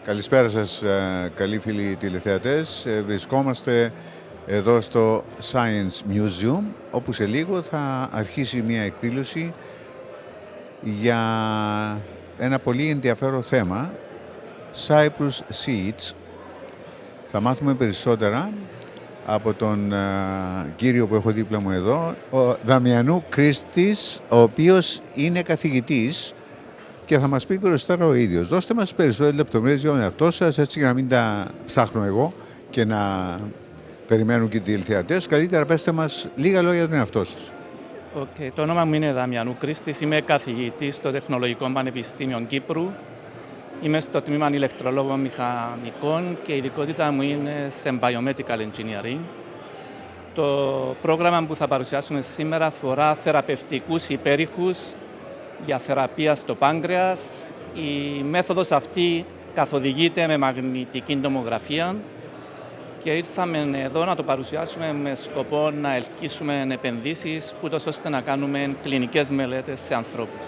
Καλησπέρα σας, καλοί φίλοι τηλεθεατές. Βρισκόμαστε εδώ στο Science Museum, όπου σε λίγο θα αρχίσει μια εκδήλωση για ένα πολύ ενδιαφέρον θέμα, Cyprus Seeds. Θα μάθουμε περισσότερα από τον κύριο που έχω δίπλα μου εδώ, ο Δαμιανού Κρίστης, ο οποίος είναι καθηγητής και θα μας πει περισσότερα ο ίδιος. Δώστε μας περισσότερες λεπτομέρειες για τον εαυτό σας, έτσι για να μην τα ψάχνω εγώ και να περιμένουν και οι τηλεθεατές. Καλύτερα πέστε μας λίγα λόγια για τον εαυτό σας. Το όνομα μου είναι Δαμιανού Κρίστης, είμαι καθηγητής στο Τεχνολογικό Πανεπιστήμιο Κύπρου. Είμαι στο τμήμα ηλεκτρολόγων μηχανικών και η ειδικότητα μου είναι σε biomedical engineering. Το πρόγραμμα που θα παρουσιάσουμε σήμερα αφορά θεραπευτικούς υπέρηχους για θεραπεία στο πάγκρεας. Η μέθοδος αυτή καθοδηγείται με μαγνητική τομογραφία και ήρθαμε εδώ να το παρουσιάσουμε με σκοπό να ελκύσουμε επενδύσεις, ούτως ώστε να κάνουμε κλινικές μελέτες σε ανθρώπους.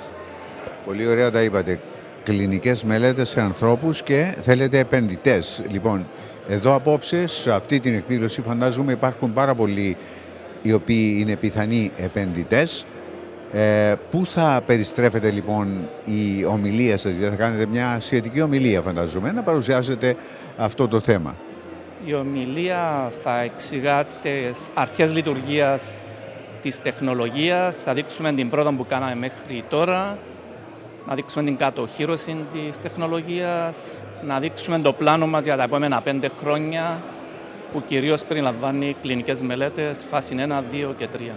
Πολύ ωραία τα είπατε. Κλινικές μελέτες σε ανθρώπους και θέλετε επενδυτές. Λοιπόν, εδώ απόψε, σε αυτή την εκδήλωση, φαντάζομαι υπάρχουν πάρα πολλοί οι οποίοι είναι πιθανοί επενδυτές. Πού θα περιστρέφεται λοιπόν η ομιλία σας, γιατί θα κάνετε μια σχετική ομιλία, φαντάζομαι, να παρουσιάσετε αυτό το θέμα. Η ομιλία θα εξηγά τις αρχές λειτουργίας της τεχνολογίας, θα δείξουμε την πρόοδο που κάναμε μέχρι τώρα, να δείξουμε την κατοχύρωση της τεχνολογίας, να δείξουμε το πλάνο μας για τα επόμενα 5 χρόνια, που κυρίως περιλαμβάνει κλινικές μελέτες, φάση 1, 2 και 3.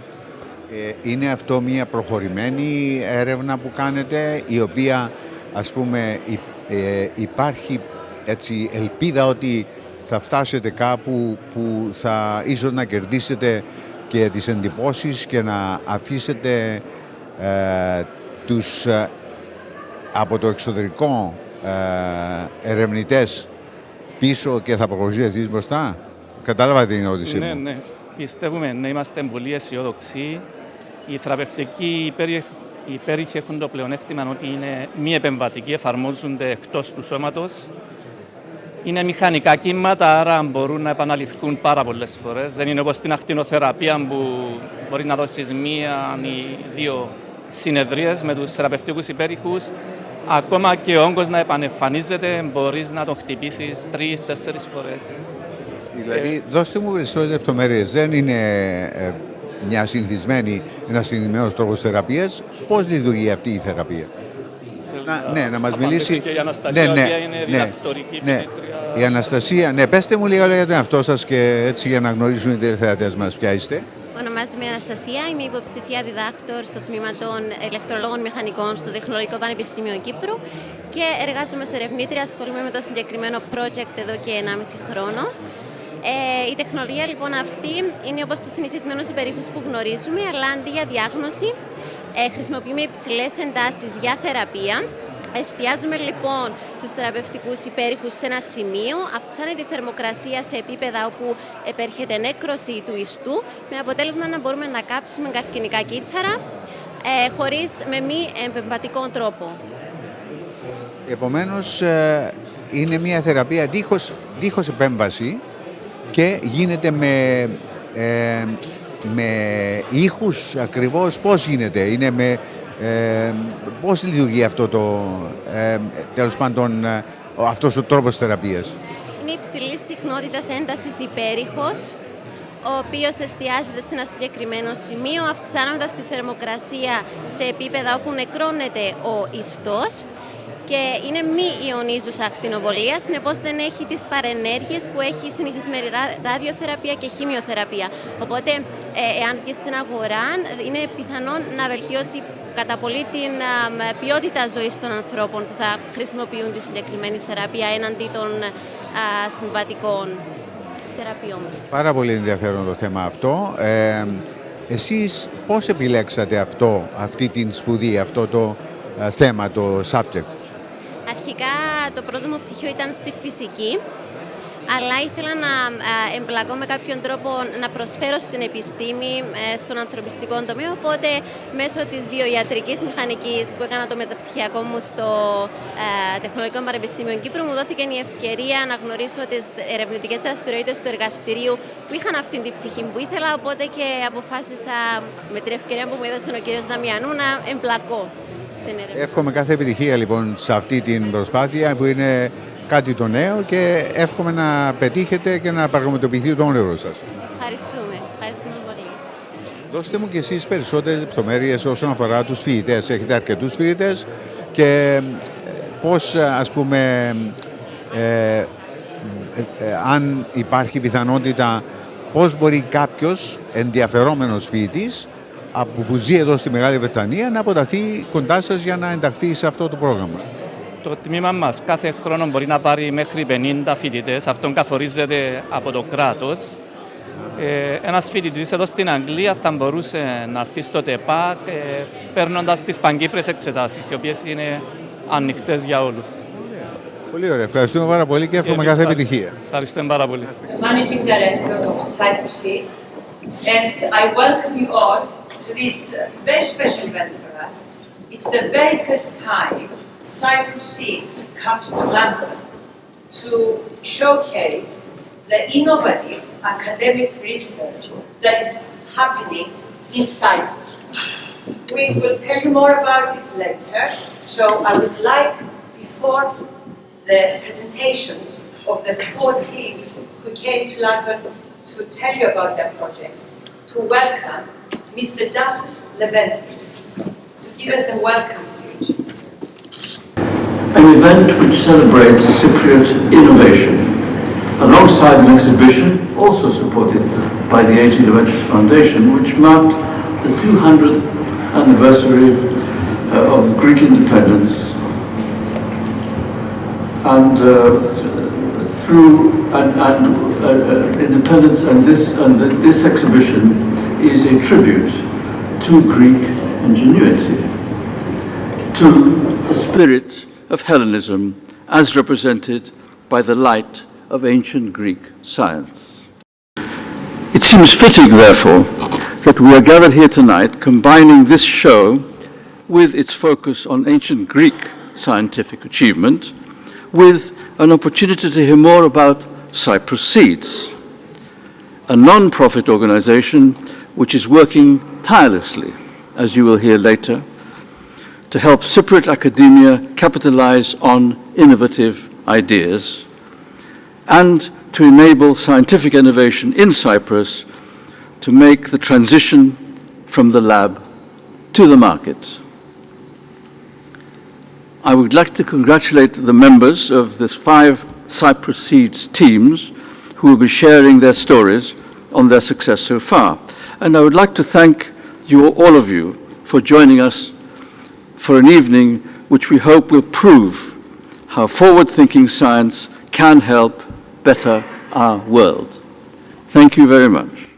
Είναι αυτό μια προχωρημένη έρευνα που κάνετε, η οποία, ας πούμε, υπάρχει έτσι ελπίδα ότι θα φτάσετε κάπου που θα ίσως να κερδίσετε και τις εντυπώσεις και να αφήσετε τους από το εξωτερικό ερευνητές πίσω και θα προχωρήσετε εσείς μπροστά. Κατάλαβα την ερώτησή μου. Ναι. Πιστεύουμε να είμαστε πολύ αισιόδοξοι. Οι θεραπευτικοί υπέρηχοι έχουν το πλεονέκτημα ότι είναι μη επεμβατικοί, εφαρμόζονται εκτός του σώματος. Είναι μηχανικά κύματα, άρα μπορούν να επαναληφθούν πάρα πολλές φορές. Δεν είναι όπως στην ακτινοθεραπεία που μπορεί να δώσεις 1 ή 2 συνεδρίες με τους θεραπευτικούς υπέρηχους. Ακόμα και ο όγκος να επανεμφανίζεται, μπορείς να τον χτυπήσεις 3-4 φορές. Δηλαδή, δώστε μου περισσότερες λεπτομέρειες. Δεν είναι ένας συνηθισμένος τρόπος θεραπείας. Πώς λειτουργεί αυτή η θεραπεία? Να μας μιλήσει. Και η Αναστασία, είναι διδακτορική φοιτήτρια. Η Αναστασία, πέστε μου λίγα λόγια για τον εαυτό σας και έτσι για να γνωρίζουν οι τηλεθεατές μας ποια είστε. Ονομάζομαι Αναστασία, είμαι υποψηφία διδάκτορ στο τμήμα των ηλεκτρολόγων μηχανικών στο Τεχνολογικό Πανεπιστήμιο Κύπρου και εργάζομαι ως ερευνήτρια, ασχολούμαι με το συγκεκριμένο project εδώ και 1,5 χρόνο. Η τεχνολογία λοιπόν αυτή είναι όπως τους συνηθισμένους υπερήχους που γνωρίζουμε, αλλά αντί για διάγνωση χρησιμοποιούμε υψηλές εντάσεις για θεραπεία. Εστιάζουμε λοιπόν τους θεραπευτικούς υπέρηχους σε ένα σημείο, αυξάνεται η θερμοκρασία σε επίπεδα όπου επέρχεται νέκρωση του ιστού, με αποτέλεσμα να μπορούμε να κάψουμε καρκινικά κύτταρα χωρίς με μη επεμβατικό τρόπο. Επομένως, είναι μια θεραπεία δίχως επέμβαση και γίνεται με ήχους ακριβώς. Πώς γίνεται? Είναι πώς λειτουργεί αυτό τέλος πάντων, αυτός ο τρόπος θεραπείας? Είναι υψηλής συχνότητας έντασης υπέρηχος, ο οποίος εστιάζεται σε ένα συγκεκριμένο σημείο, αυξάνοντας τη θερμοκρασία σε επίπεδα όπου νεκρώνεται ο ιστός και είναι μη ιονίζουσα ακτινοβολία, συνεπώς δεν έχει τις παρενέργειες που έχει η συνηθισμένη ραδιοθεραπεία και χημειοθεραπεία. Οπότε, εάν βγει στην αγορά, είναι πιθανόν να βελτιώσει κατά πολύ την ποιότητα ζωής των ανθρώπων που θα χρησιμοποιούν τη συγκεκριμένη θεραπεία έναντι των συμβατικών θεραπείων. Πάρα πολύ ενδιαφέρον το θέμα αυτό. Εσείς πώς επιλέξατε αυτή την σπουδή, αυτό το θέμα, το subject? Αρχικά το πρώτο μου πτυχίο ήταν στη φυσική αλλά ήθελα να εμπλακώ με κάποιον τρόπο να προσφέρω στην επιστήμη, στον ανθρωπιστικό τομέα, οπότε μέσω της βιοιατρικής μηχανικής που έκανα το μεταπτυχιακό μου στο Τεχνολογικό Πανεπιστήμιο Κύπρου, μου δόθηκε η ευκαιρία να γνωρίσω τις ερευνητικές δραστηριότητες του εργαστηρίου που είχαν αυτή την πτυχή που ήθελα, οπότε και αποφάσισα με την ευκαιρία που μου έδωσε ο κ. Δαμιανού να εμπλακώ στην έρευνα. Εύχομαι κάθε επιτυχία λοιπόν σε αυτή την προσπάθεια που είναι κάτι το νέο και εύχομαι να πετύχετε και να πραγματοποιηθεί το όνειρό σας. Ευχαριστούμε πολύ. Δώστε μου και εσείς περισσότερες λεπτομέρειες όσον αφορά τους φοιτητές. Έχετε αρκετούς φοιτητές και πώς, ας πούμε, αν υπάρχει πιθανότητα, πώς μπορεί κάποιος ενδιαφερόμενος φοιτητής που ζει εδώ στη Μεγάλη Βρετανία να αποταθεί κοντά σας για να ενταχθεί σε αυτό το πρόγραμμα. Το τμήμα μας κάθε χρόνο μπορεί να πάρει μέχρι 50 φοιτητές. Αυτόν καθορίζεται από το κράτος. Ένας φοιτητής εδώ στην Αγγλία θα μπορούσε να έρθει στο ΤΕΠΑ παίρνοντας τις παγκύπριες εξετάσεις, οι οποίες είναι ανοιχτές για όλους. Πολύ ωραία. Ευχαριστούμε πάρα πολύ και εύχομαι κάθε επιτυχία. Ευχαριστούμε πάρα πολύ. Managing Director of Cyprus Seeds, and I welcome you all to this very special event for us. It's the very first time Cyprus Seeds comes to London to showcase the innovative academic research that is happening in Cyprus. We will tell you more about it later, so I would like, before the presentations of the 4 teams who came to London to tell you about their projects, to welcome Mr. Dasus Leventis to give us a welcome speech. An event which celebrates Cypriot innovation, alongside an exhibition also supported by the 80 Leventis Foundation, which marked the 200th anniversary of Greek independence. And independence, and this exhibition is a tribute to Greek ingenuity, to the spirit of Hellenism as represented by the light of ancient Greek science. It seems fitting, therefore, that we are gathered here tonight combining this show with its focus on ancient Greek scientific achievement with an opportunity to hear more about Cyprus Seeds, a non-profit organization which is working tirelessly, as you will hear later, to help Cypriot academia capitalize on innovative ideas and to enable scientific innovation in Cyprus to make the transition from the lab to the market. I would like to congratulate the members of the 5 Cyprus Seeds teams who will be sharing their stories on their success so far. And I would like to thank you, all of you, for joining us for an evening which we hope will prove how forward-thinking science can help better our world. Thank you very much.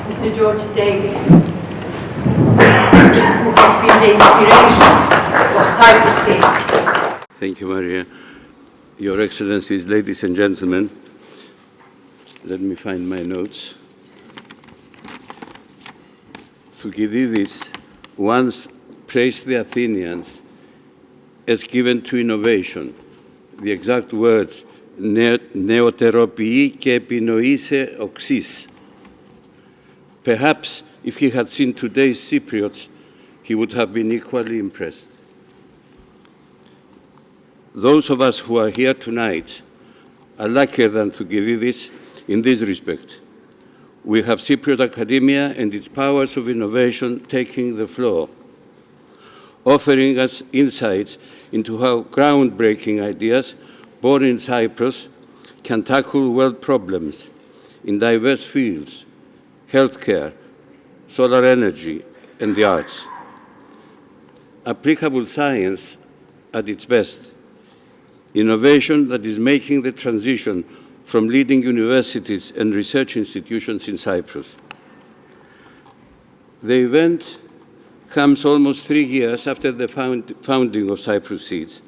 Mr. George Daly, who has been the inspiration of Cyprus Seeds. Thank you, Maria. Your Excellencies, ladies and gentlemen, let me find my notes. Thukydides once praised the Athenians as given to innovation. The exact words, neoteropii και επινοήσε οξύς. Perhaps if he had seen today's Cypriots, he would have been equally impressed. Those of us who are here tonight are luckier than Thukydides in this respect. We have Cypriot academia and its powers of innovation taking the floor, offering us insights into how groundbreaking ideas born in Cyprus can tackle world problems in diverse fields: healthcare, solar energy, and the arts. Applicable science at its best, innovation that is making the transition from leading universities and research institutions in Cyprus. The event comes almost 3 years after the founding of Cyprus Seeds,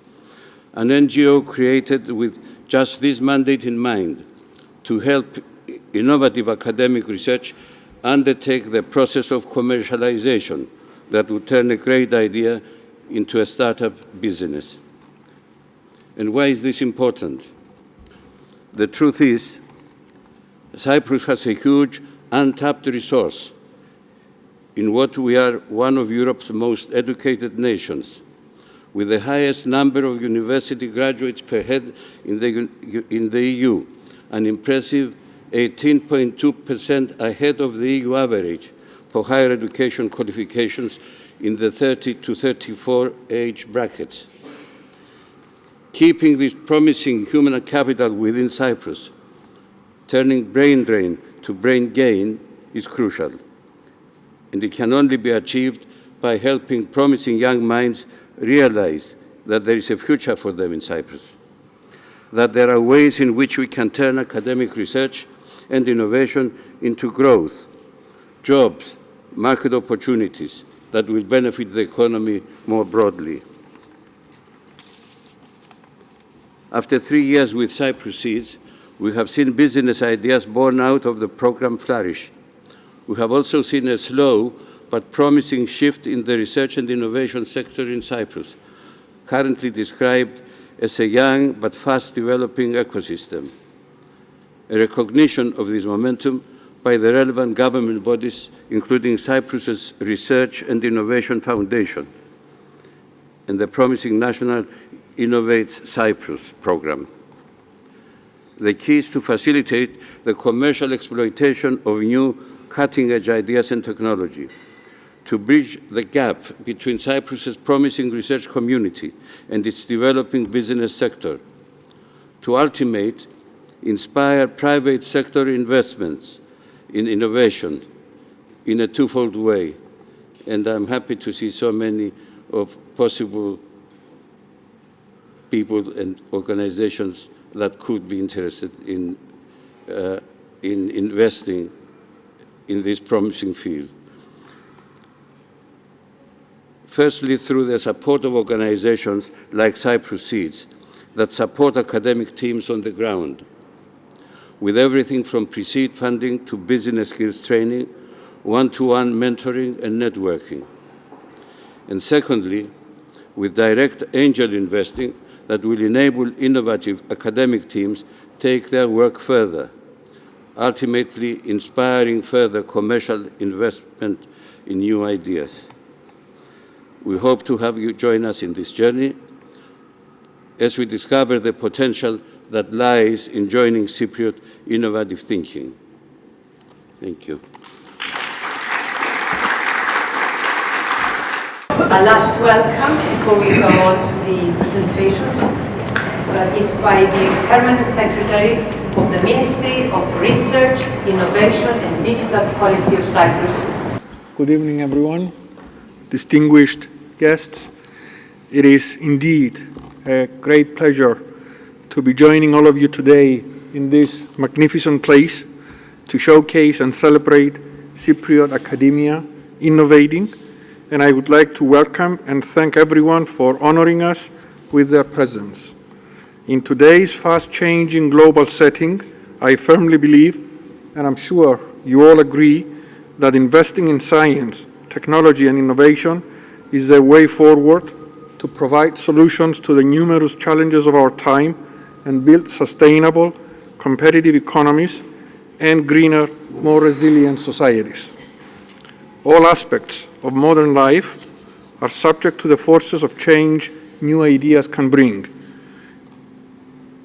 an NGO created with just this mandate in mind, to help innovative academic research undertake the process of commercialization that would turn a great idea into a startup business. And why is this important? The truth is, Cyprus has a huge untapped resource in what we are one of Europe's most educated nations, with the highest number of university graduates per head in the EU, an impressive 18.2% ahead of the EU average for higher education qualifications in the 30 to 34 age brackets. Keeping this promising human capital within Cyprus, turning brain drain to brain gain is crucial, and it can only be achieved by helping promising young minds realize that there is a future for them in Cyprus, that there are ways in which we can turn academic research and innovation into growth, jobs, market opportunities that will benefit the economy more broadly. After 3 years with Cyprus Seeds, we have seen business ideas born out of the program flourish. We have also seen a slow but promising shift in the research and innovation sector in Cyprus, currently described as a young but fast-developing ecosystem. A recognition of this momentum by the relevant government bodies, including Cyprus's Research and Innovation Foundation and the promising National Innovate Cyprus program. The key is to facilitate the commercial exploitation of new cutting-edge ideas and technology, to bridge the gap between Cyprus's promising research community and its developing business sector, to ultimate inspire private sector investments in innovation in a twofold way. And I'm happy to see so many of possible people and organizations that could be interested in investing in this promising field. Firstly, through the support of organizations like Cyprus Seeds that support academic teams on the ground, with everything from pre-seed funding to business skills training, one-to-one mentoring and networking. And secondly, with direct angel investing that will enable innovative academic teams take their work further, ultimately inspiring further commercial investment in new ideas. We hope to have you join us in this journey as we discover the potential that lies in joining Cypriot innovative thinking. Thank you. A last welcome before we go on to the presentations is by the Permanent Secretary of the Ministry of Research, Innovation and Digital Policy of Cyprus. Good evening, everyone. Distinguished guests, it is indeed a great pleasure to be joining all of you today in this magnificent place to showcase and celebrate Cypriot academia innovating, and I would like to welcome and thank everyone for honoring us with their presence. In today's fast-changing global setting, I firmly believe, and I'm sure you all agree, that investing in science, technology and innovation is the way forward to provide solutions to the numerous challenges of our time and build sustainable, competitive economies and greener, more resilient societies. All aspects of modern life are subject to the forces of change new ideas can bring.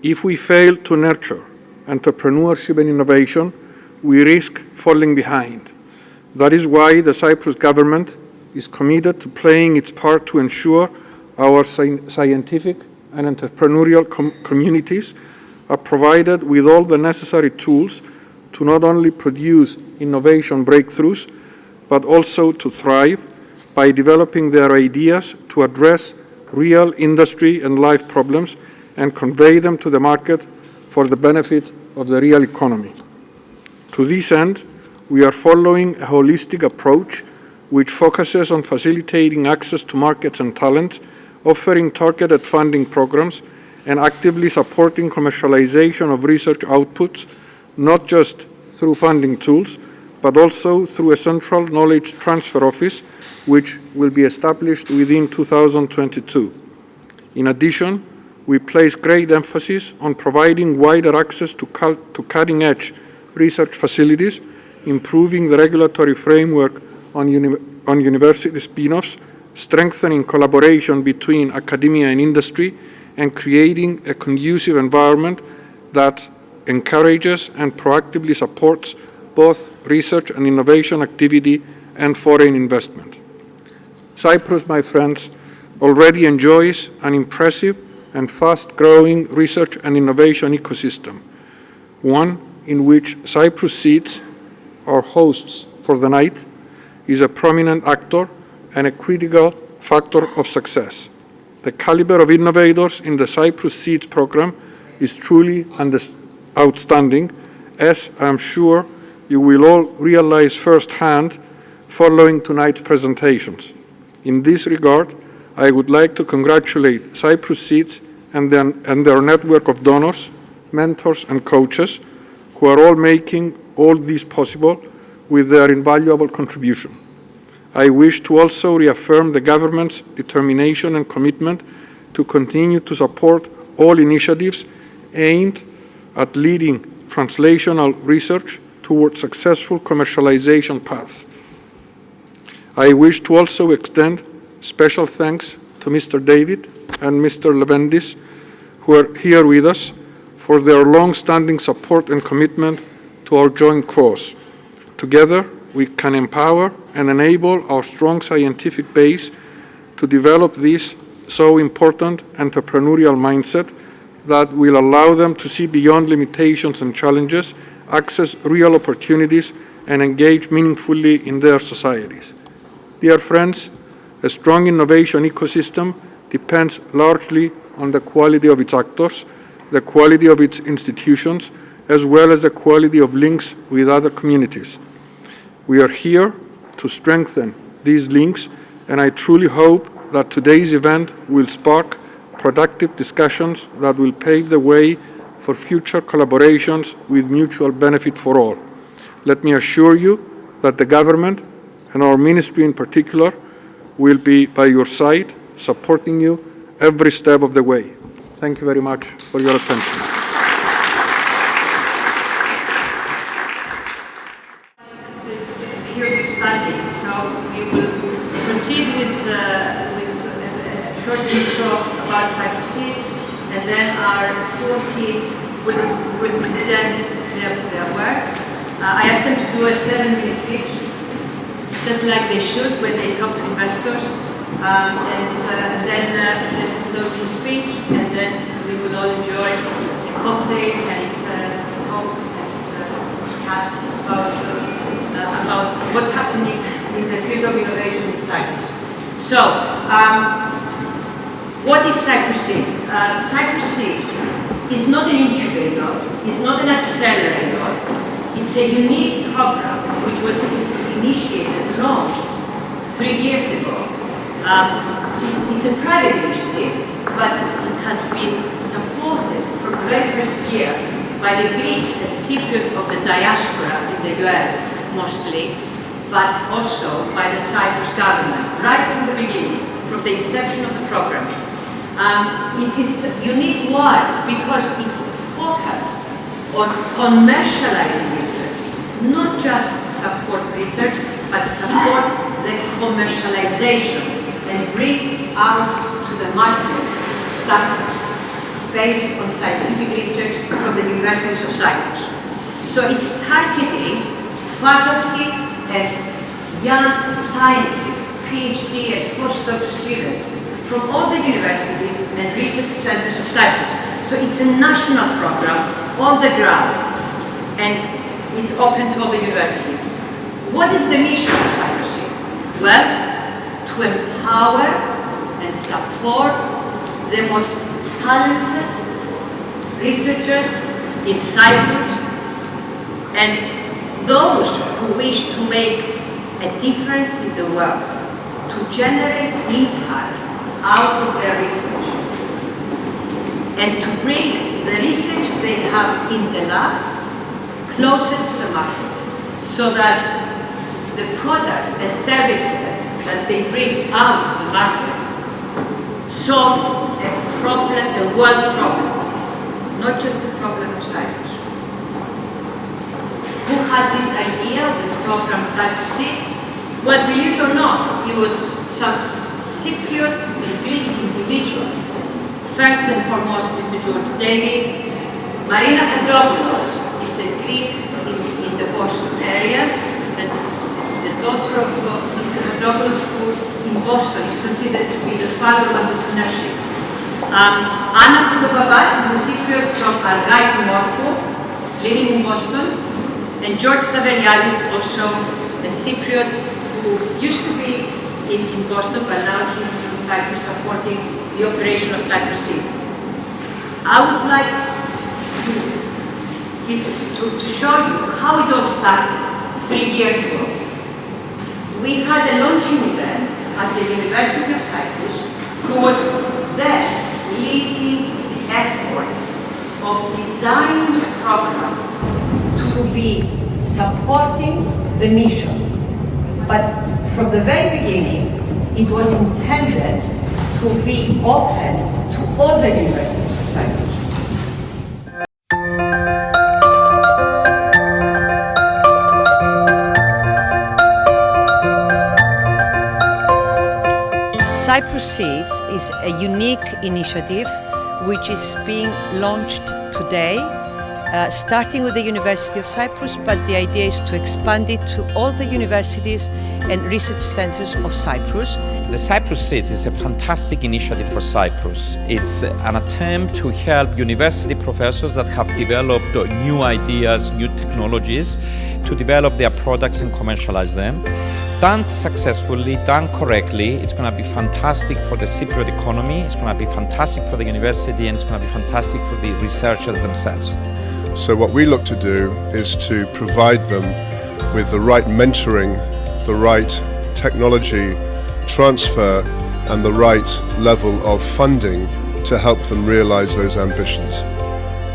If we fail to nurture entrepreneurship and innovation, we risk falling behind. That is why the Cyprus government is committed to playing its part to ensure our scientific and entrepreneurial communities are provided with all the necessary tools to not only produce innovation breakthroughs, but also to thrive by developing their ideas to address real industry and life problems and convey them to the market for the benefit of the real economy. To this end, we are following a holistic approach which focuses on facilitating access to markets and talent, offering targeted funding programs, and actively supporting commercialization of research outputs, not just through funding tools, but also through a central knowledge transfer office, which will be established within 2022. In addition, we place great emphasis on providing wider access to cutting-edge research facilities, improving the regulatory framework on university spin-offs, strengthening collaboration between academia and industry, and creating a conducive environment that encourages and proactively supports both research and innovation activity and foreign investment. Cyprus, my friends, already enjoys an impressive and fast-growing research and innovation ecosystem, one in which Cyprus Seeds, our hosts for the night, is a prominent actor and a critical factor of success. The caliber of innovators in the Cyprus Seeds program is truly outstanding, as I'm sure you will all realize firsthand following tonight's presentations. In this regard, I would like to congratulate Cyprus Seeds and their network of donors, mentors, and coaches who are all making all this possible with their invaluable contribution. I wish to also reaffirm the government's determination and commitment to continue to support all initiatives aimed at leading translational research towards successful commercialization paths. I wish to also extend special thanks to Mr. David and Mr. Levendis, who are here with us, for their long-standing support and commitment to our joint cause. Together, we can empower and enable our strong scientific base to develop this so important entrepreneurial mindset that will allow them to see beyond limitations and challenges, access real opportunities, and engage meaningfully in their societies. Dear friends, a strong innovation ecosystem depends largely on the quality of its actors, the quality of its institutions, as well as the quality of links with other communities. We are here to strengthen these links, and I truly hope that today's event will spark productive discussions that will pave the way for future collaborations with mutual benefit for all. Let me assure you that the government, and our ministry in particular, will be by your side, supporting you every step of the way. Thank you very much for your attention. So we will proceed with a short intro about Cyprus Seeds, and then our four teams will present their work. I asked them to do a 7-minute clip, just like they should when they talk to investors. And then there's a closing speech, and then we will all enjoy a cocktail and talk and chat about what's happening in the field of innovation in Cyprus. So, what is Cyprus Seeds? Cyprus Seeds is not an incubator, it's not an accelerator, it's a unique program which was initiated, launched 3 years ago. It's a private initiative, but it has been supported from the very first year by the Greeks and Cypriots of the diaspora in the US mostly, but also by the Cyprus government, right from the beginning, from the inception of the program. It is unique. Why? Because it's focused on commercializing research, not just support research, but support the commercialization and bring out to the market startups based on scientific research from the universities of Cyprus. So it's targeting faculty and young scientists, PhD and postdoc students from all the universities and research centers of Cyprus. So it's a national program on the ground, and it's open to all the universities. What is the mission of Cyprus Seeds? Well, to empower and support the most talented researchers in Cyprus and those who wish to make a difference in the world, to generate impact out of their research, and to bring the research they have in the lab closer to the market, so that the products and services that they bring out to the market solve a problem, a world problem, not just the problem of Cyprus. Who had this idea of the program Cyprus Seeds? Well, believe it or not, it was some Cypriot and Greek individuals. First and foremost, Mr. George David. Marina Hadjopoulos is a Greek in the Boston area, the daughter of Mr. Hadjopoulos, who in Boston is considered to be the father of entrepreneurship. Anna Fotopapas is a Cypriot from Argaki Morpho, living in Boston. And George Saveriadis, also a Cypriot who used to be in Boston, but now he's in Cyprus supporting the operation of Cyprus Seeds. I would like to show you how it all started 3 years ago. We had a launching event at the University of Cyprus, who was there leading the effort of designing a program to be supporting the mission. But from the very beginning, it was intended to be open to all the universities of Cyprus. Cyprus Seeds is a unique initiative which is being launched today, starting with the University of Cyprus, but the idea is to expand it to all the universities and research centers of Cyprus. The Cyprus Seeds is a fantastic initiative for Cyprus. It's an attempt to help university professors that have developed new ideas, new technologies, to develop their products and commercialize them. Done successfully, done correctly, it's going to be fantastic for the Cypriot economy, it's going to be fantastic for the university, and it's going to be fantastic for the researchers themselves. So what we look to do is to provide them with the right mentoring, the right technology transfer, and the right level of funding to help them realize those ambitions.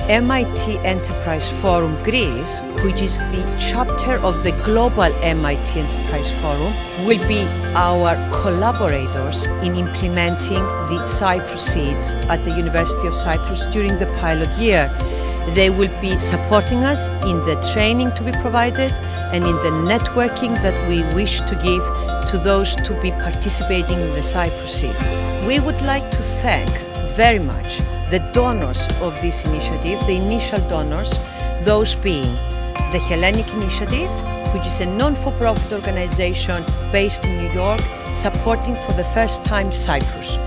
MIT Enterprise Forum Greece, which is the chapter of the global MIT Enterprise Forum, will be our collaborators in implementing the Cyprus Seeds at the University of Cyprus during the pilot year. They will be supporting us in the training to be provided and in the networking that we wish to give to those to be participating in the Cyprus Seeds. We would like to thank very much the donors of this initiative, the initial donors, those being the Hellenic Initiative, which is a non-for-profit organization based in New York, supporting for the first time Cyprus.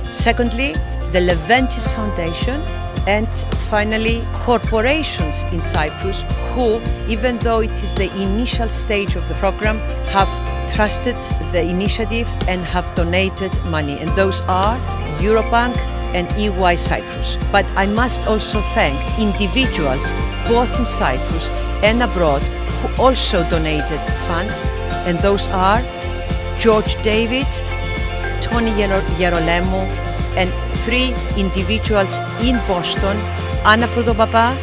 Secondly, the Leventis Foundation, and finally, corporations in Cyprus who, even though it is the initial stage of the program, have trusted the initiative and have donated money. And those are Eurobank and EY Cyprus. But I must also thank individuals, both in Cyprus and abroad, who also donated funds. And those are George David, Tony Gerolemo, and 3 individuals in Boston, Anna Protopapa,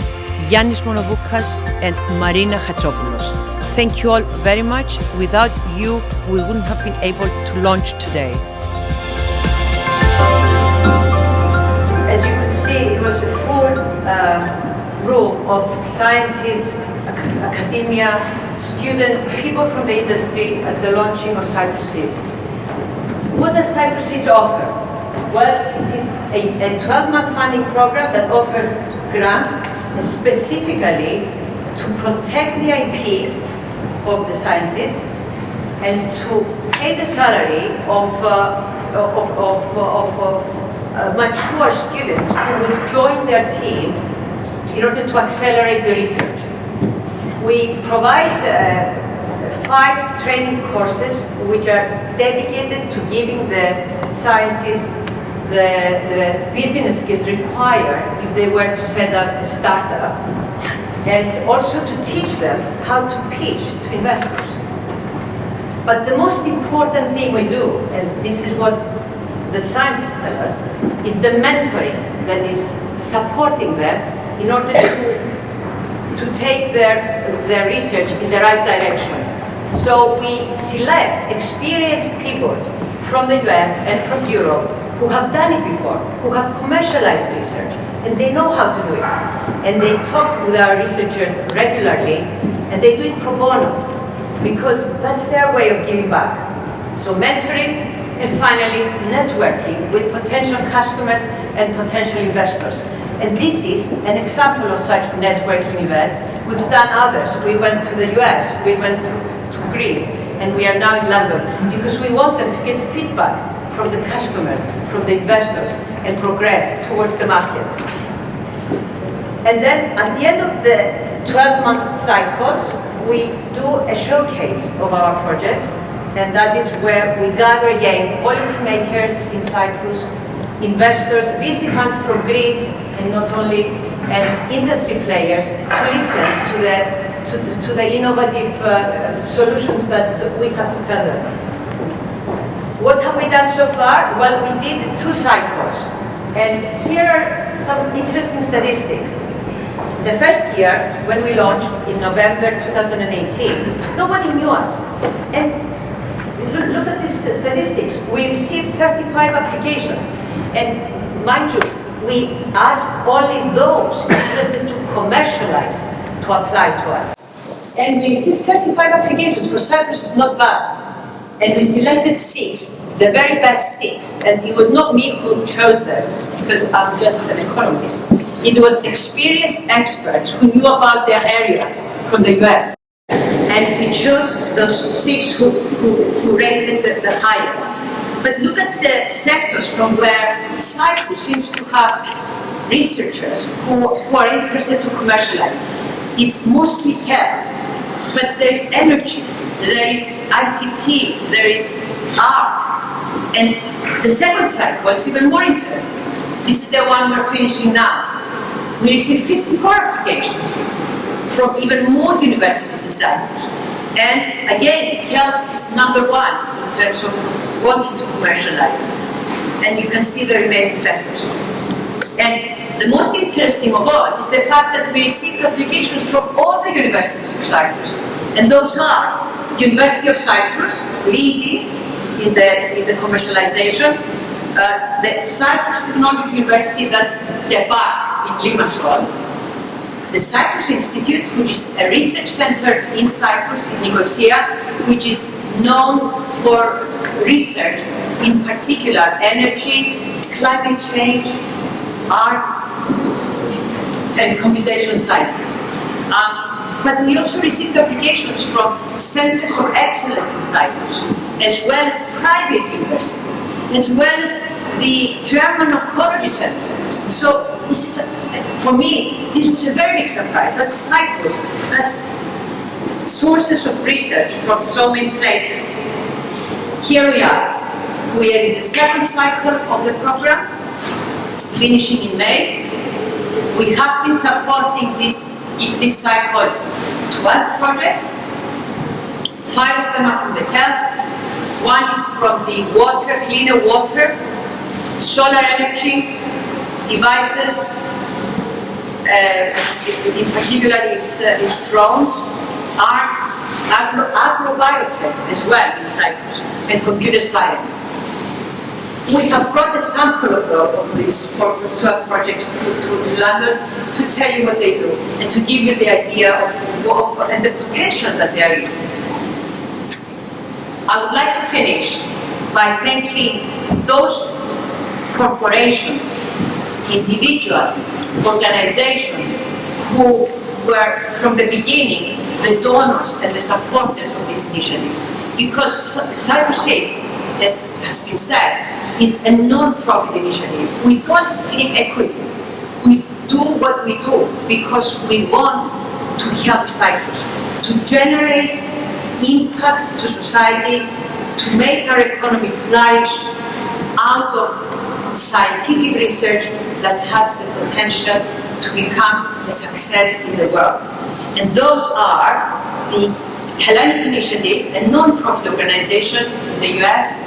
Yannis Monovoukas, and Marina Hadjopoulos. Thank you all very much. Without you, we wouldn't have been able to launch today. As you could see, it was a full room of scientists, academia, students, people from the industry at the launching of Cyprus Seeds. What does Cyprus Seeds offer? Well, it is a 12-month funding program that offers grants specifically to protect the IP of the scientists and to pay the salary of mature students who will join their team in order to accelerate the research. We provide 5 training courses which are dedicated to giving the scientists the business skills required if they were to set up a startup, and also to teach them how to pitch to investors. But the most important thing we do, and this is what the scientists tell us, is the mentoring that is supporting them in order to take their research in the right direction. So we select experienced people from the US and from Europe who have done it before, who have commercialized research, and they know how to do it. And they talk with our researchers regularly, and they do it pro bono, because that's their way of giving back. So mentoring, and finally networking with potential customers and potential investors. And this is an example of such networking events. We've done others. We went to the US, we went to Greece, and we are now in London, because we want them to get feedback from the customers, from the investors, and progress towards the market. And then at the end of the 12-month cycles, we do a showcase of our projects, and that is where we gather again policymakers in Cyprus, investors, VC funds from Greece, and not only, and industry players to listen to the innovative solutions that we have to tell them. What have we done so far? Well, we did 2 cycles, and here are some interesting statistics. The first year, when we launched in November 2018, nobody knew us. And look at these statistics. We received 35 applications. And mind you, we asked only those interested to commercialize to apply to us. And we received 35 applications. For Cyprus, it's not bad. And we selected 6, the very best 6. And it was not me who chose them, because I'm just an economist. It was experienced experts who knew about their areas from the US. And we chose those 6 who rated the highest. But look at the sectors from where Cyprus seems to have researchers who are interested to commercialize. It's mostly health, but there's energy, there is ICT, there is art. And the second cycle is even more interesting. This is the one we're finishing now. We received 54 applications from even more universities in Cyprus. And again, health is number 1 in terms of wanting to commercialize. And you can see the remaining sectors. And the most interesting of all is the fact that we received applications from all the universities of Cyprus. And those are University of Cyprus, leading in the commercialization, the Cyprus Technological University, that's the back in Limassol, the Cyprus Institute, which is a research center in Cyprus, in Nicosia, which is known for research, in particular energy, climate change, arts, and computational sciences. But we also received applications from centers of excellence in Cyprus, as well as private universities, as well as the German Oncology Center. So this is, for me, this was a very big surprise. That Cyprus has sources of research from so many places. Here we are. We are in the 2nd cycle of the program, finishing in May. We have been supporting this cycle 12 projects. 5 of them are from the health. 1 is from the water, cleaner water, solar energy, devices, in particular it's drones, arts, agrobiotech as well in Cyprus, and computer science. We have brought a sample of these 12 projects to London to tell you what they do and to give you the idea of and the potential that there is. I would like to finish by thanking those corporations, individuals, organizations who were from the beginning the donors and the supporters of this initiative. Because Cyprus Seeds, as has been said, is a non-profit initiative. We don't take equity. We do what we do because we want to help Cyprus, to generate impact to society, to make our economy flourish out of scientific research that has the potential to become a success in the world. And those are the Hellenic Initiative, a non-profit organization in the US,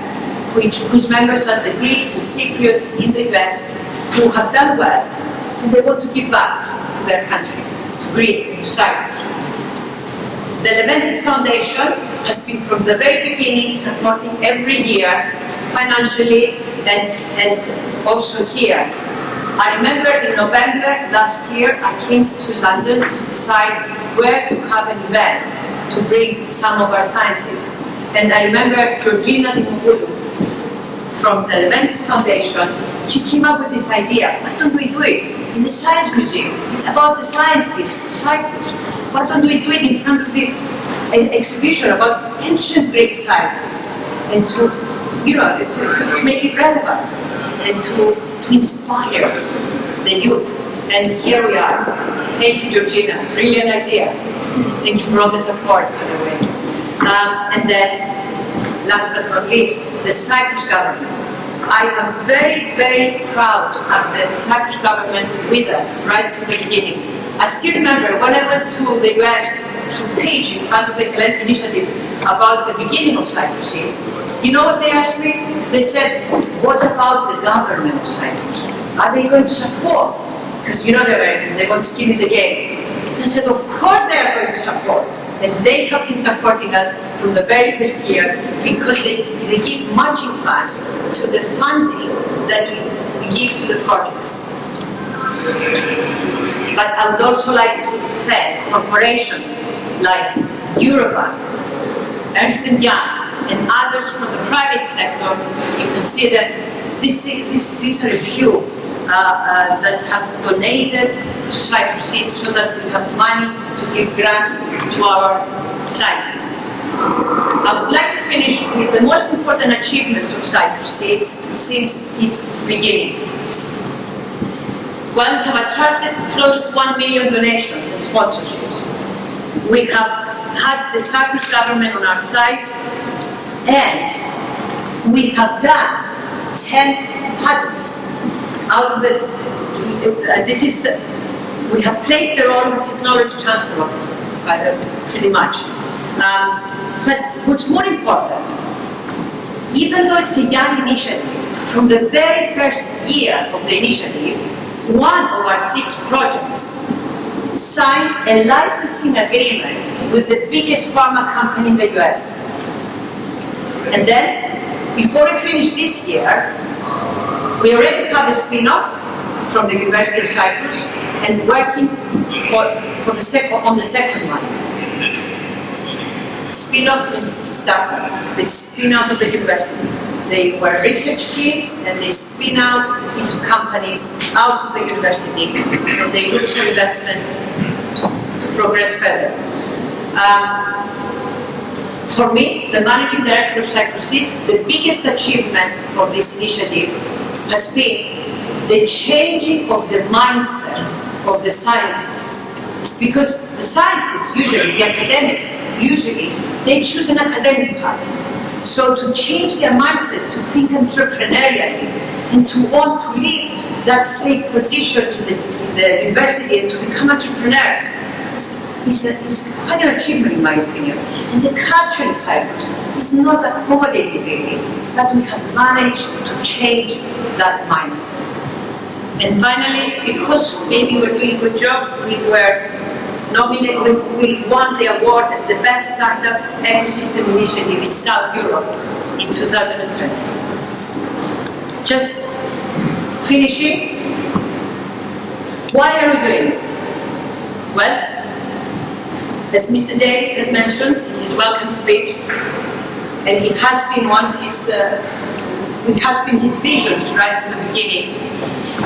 whose members are the Greeks and Cypriots in the US, who have done well, and they want to give back to their countries, to Greece and to Cyprus. The Leventis Foundation has been from the very beginning supporting every year financially and also here. I remember in November last year I came to London to decide where to have an event to bring some of our scientists. And I remember Georgina Dimopoulou from the Leventis Foundation, she came up with this idea. Why don't we do it in the Science Museum? It's about the scientists of Cyprus. Why don't we do it in front of this exhibition about ancient Greek scientists? And to, to make it relevant and to inspire the youth. And here we are. Thank you, Georgina. Brilliant idea. Thank you for all the support, by the way. And then, last but not least, the Cyprus government. I am very, very proud to have the Cyprus government with us right from the beginning. I still remember when I went to the US to pitch in front of the Hellenic Initiative about the beginning of Cyprus Seeds. You know what they asked me? They said, what about the government of Cyprus? Are they going to support? Because you know the Americans, they want skin in the game. And I said, of course they are going to support. And they have been supporting us from the very first year because they give matching funds to the funding that we give to the projects. But I would also like to say corporations like Eurobank, Ernst & Young, and others from the private sector, you can see that these are a few that have donated to Cyprus Seeds so that we have money to give grants to our scientists. I would like to finish with the most important achievements of Cyprus Seeds since its beginning. Well, we have attracted close to 1 million donations and sponsorships. We have had the Cyprus government on our side, and we have done 10 patents. Out of the, we have played the role of technology transfer office, pretty much. But what's more important, even though it's a young initiative, from the very first years of the initiative, one of our 6 projects signed a licensing agreement with the biggest pharma company in the US. And then, before we finish this year, we already have a spin-off from the University of Cyprus and working on the second one. Spin-off is startup. They spin out of the university. They were research teams and they spin out into companies out of the university and they look for investments to progress further. For me, the managing director of Cyprus Seeds, the biggest achievement of this initiative has been the changing of the mindset of the scientists. Because the scientists, usually the academics, they choose an academic path. So to change their mindset, to think entrepreneurially, and to want to leave that safe position in the university and to become entrepreneurs, is quite an achievement in my opinion. And the culture in Cyprus is not accommodating really, that we have managed to change that mindset. And finally, because maybe we're doing a good job, we were nominated, we won the award as the best startup ecosystem initiative in South Europe in 2020. Just finishing, why are we doing it? Well, as Mr. David has mentioned in his welcome speech, and it has been his vision right from the beginning,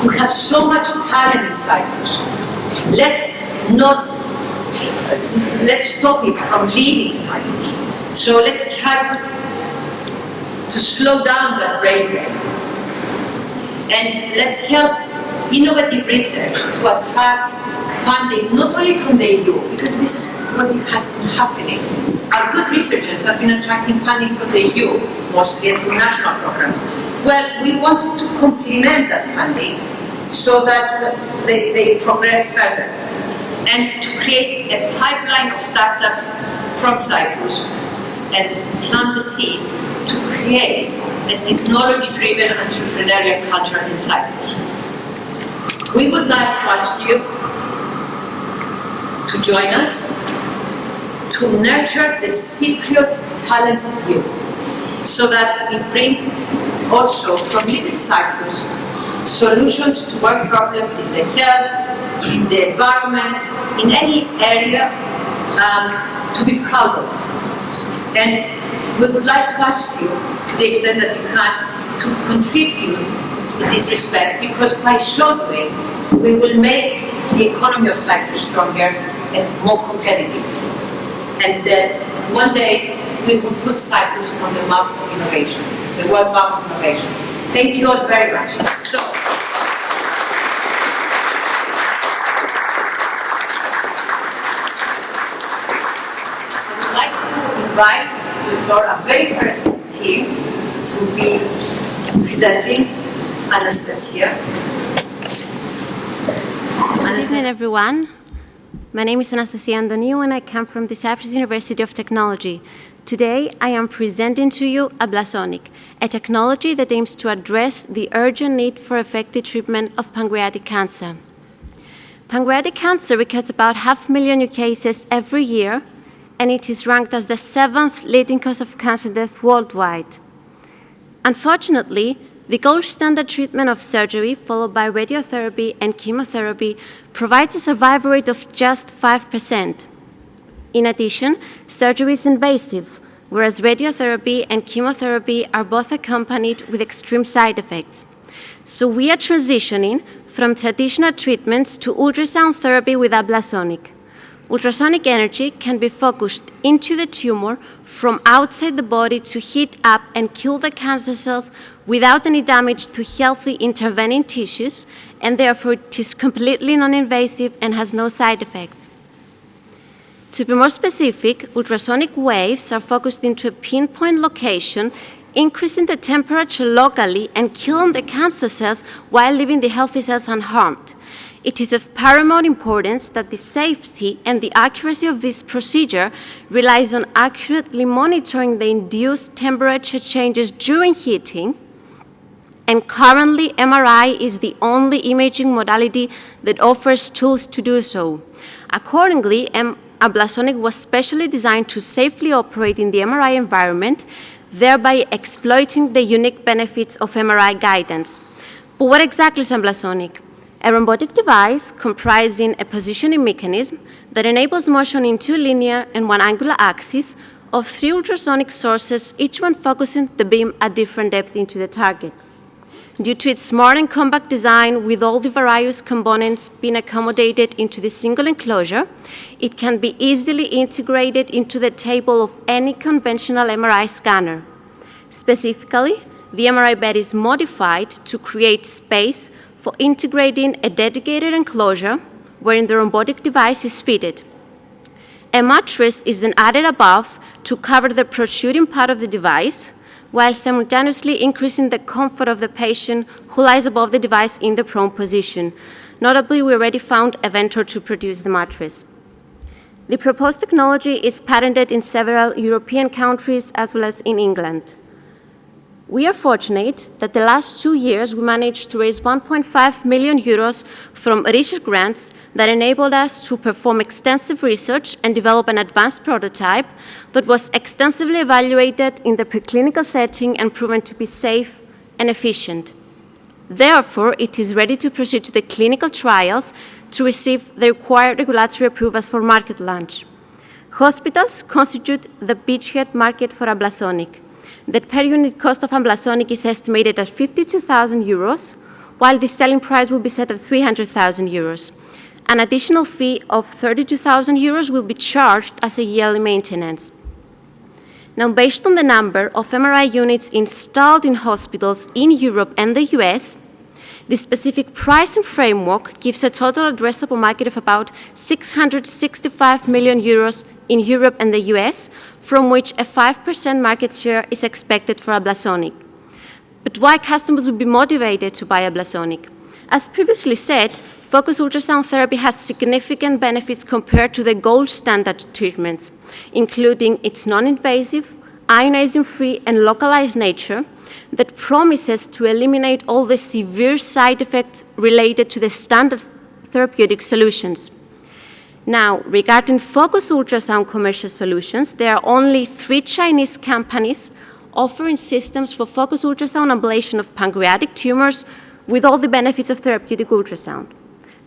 we have so much talent in Cyprus. Let's stop it from leaving Cyprus. So let's try to slow down that rate and let's help innovative research to attract funding not only from the EU, because this is what has been happening. Our good researchers have been attracting funding from the EU, mostly through national programs. Well, we wanted to complement that funding so that they progress further and to create a pipeline of startups from Cyprus and plant the seed to create a technology-driven entrepreneurial culture in Cyprus. We would like to ask you to join us to nurture the Cypriot talented youth so that we bring also from Little Cyprus solutions to world problems in the health, in the environment, in any area to be proud of. And we would like to ask you, to the extent that you can, to contribute in this respect, because by so doing, we will make the economy of Cyprus stronger and more competitive. And one day, we will put Cyprus on the map of innovation, the world map of innovation. Thank you all very much. So, I would like to invite our very first team to be presenting Anastasia. Good evening, everyone. My name is Anastasia Antoniou, and I come from the Cyprus University of Technology. Today, I am presenting to you Ablasonic, a technology that aims to address the urgent need for effective treatment of pancreatic cancer. Pancreatic cancer records about 500,000 new cases every year, and it is ranked as the 7th leading cause of cancer death worldwide. Unfortunately, the gold standard treatment of surgery, followed by radiotherapy and chemotherapy, provides a survival rate of just 5%. In addition, surgery is invasive, whereas radiotherapy and chemotherapy are both accompanied with extreme side effects. So we are transitioning from traditional treatments to ultrasound therapy with Ablasonic. Ultrasonic energy can be focused into the tumor from outside the body to heat up and kill the cancer cells without any damage to healthy intervening tissues, and therefore it is completely non-invasive and has no side effects. To be more specific, ultrasonic waves are focused into a pinpoint location, increasing the temperature locally and killing the cancer cells while leaving the healthy cells unharmed. It is of paramount importance that the safety and the accuracy of this procedure relies on accurately monitoring the induced temperature changes during heating, and currently MRI is the only imaging modality that offers tools to do so. Accordingly, Ablasonic was specially designed to safely operate in the MRI environment, thereby exploiting the unique benefits of MRI guidance. But what exactly is Ablasonic? A robotic device comprising a positioning mechanism that enables motion in two linear and one angular axes of 3 ultrasonic sources, each one focusing the beam at different depths into the target. Due to its smart and compact design, with all the various components being accommodated into the single enclosure, it can be easily integrated into the table of any conventional MRI scanner. Specifically, the MRI bed is modified to create space for integrating a dedicated enclosure wherein the robotic device is fitted. A mattress is then added above to cover the protruding part of the device, while simultaneously increasing the comfort of the patient who lies above the device in the prone position. Notably, we already found a vendor to produce the mattress. The proposed technology is patented in several European countries as well as in England. We are fortunate that the last 2 years we managed to raise 1.5 million euros from research grants that enabled us to perform extensive research and develop an advanced prototype that was extensively evaluated in the preclinical setting and proven to be safe and efficient. Therefore, it is ready to proceed to the clinical trials to receive the required regulatory approvals for market launch. Hospitals constitute the beachhead market for Ablasonic. The per-unit cost of Ablasonic is estimated at 52,000 euros, while the selling price will be set at 300,000 euros. An additional fee of 32,000 euros will be charged as a yearly maintenance. Now, based on the number of MRI units installed in hospitals in Europe and the US, the specific pricing framework gives a total addressable market of about 665 million euros in Europe and the US, from which a 5% market share is expected for Ablasonic. But why customers would be motivated to buy Ablasonic? As previously said, focused ultrasound therapy has significant benefits compared to the gold standard treatments, including its non-invasive, ionizing-free, and localized nature that promises to eliminate all the severe side effects related to the standard therapeutic solutions. Now, regarding focused ultrasound commercial solutions, there are only 3 Chinese companies offering systems for focused ultrasound ablation of pancreatic tumors with all the benefits of therapeutic ultrasound.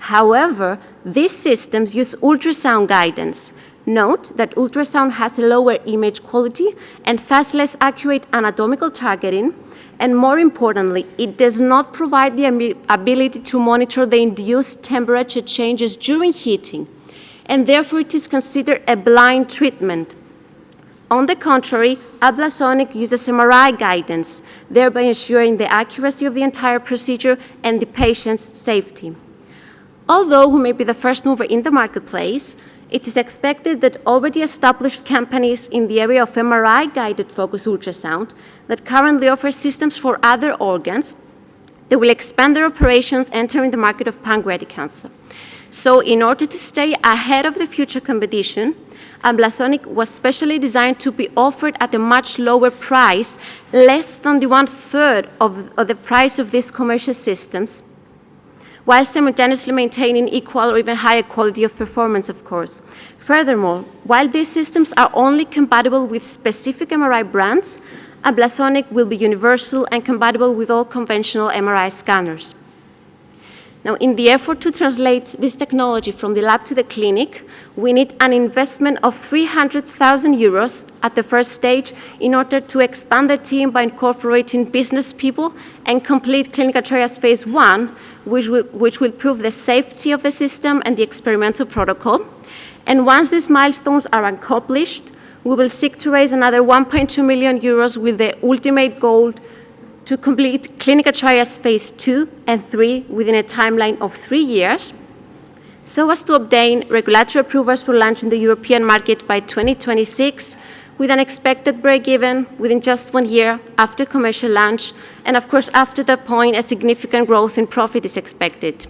However, these systems use ultrasound guidance. Note that ultrasound has a lower image quality and thus less accurate anatomical targeting, and more importantly, it does not provide the ability to monitor the induced temperature changes during heating, and therefore it is considered a blind treatment. On the contrary, Ablasonic uses MRI guidance, thereby ensuring the accuracy of the entire procedure and the patient's safety. Although we may be the first mover in the marketplace, it is expected that already established companies in the area of MRI-guided focused ultrasound that currently offer systems for other organs, they will expand their operations entering the market of pancreatic cancer. So in order to stay ahead of the future competition, Ablasonic was specially designed to be offered at a much lower price, less than the 1/3 of the price of these commercial systems, while simultaneously maintaining equal or even higher quality of performance, of course. Furthermore, while these systems are only compatible with specific MRI brands, Ablasonic will be universal and compatible with all conventional MRI scanners. Now, in the effort to translate this technology from the lab to the clinic, we need an investment of 300,000 euros at the first stage in order to expand the team by incorporating business people and complete clinical trials phase 1, which will prove the safety of the system and the experimental protocol. And once these milestones are accomplished, we will seek to raise another 1.2 million euros with the ultimate goal to complete clinical trials phase 2 and 3 within a timeline of 3 years, so as to obtain regulatory approvals for launch in the European market by 2026, with an expected break-even within just 1 year after commercial launch, and of course after that point a significant growth in profit is expected.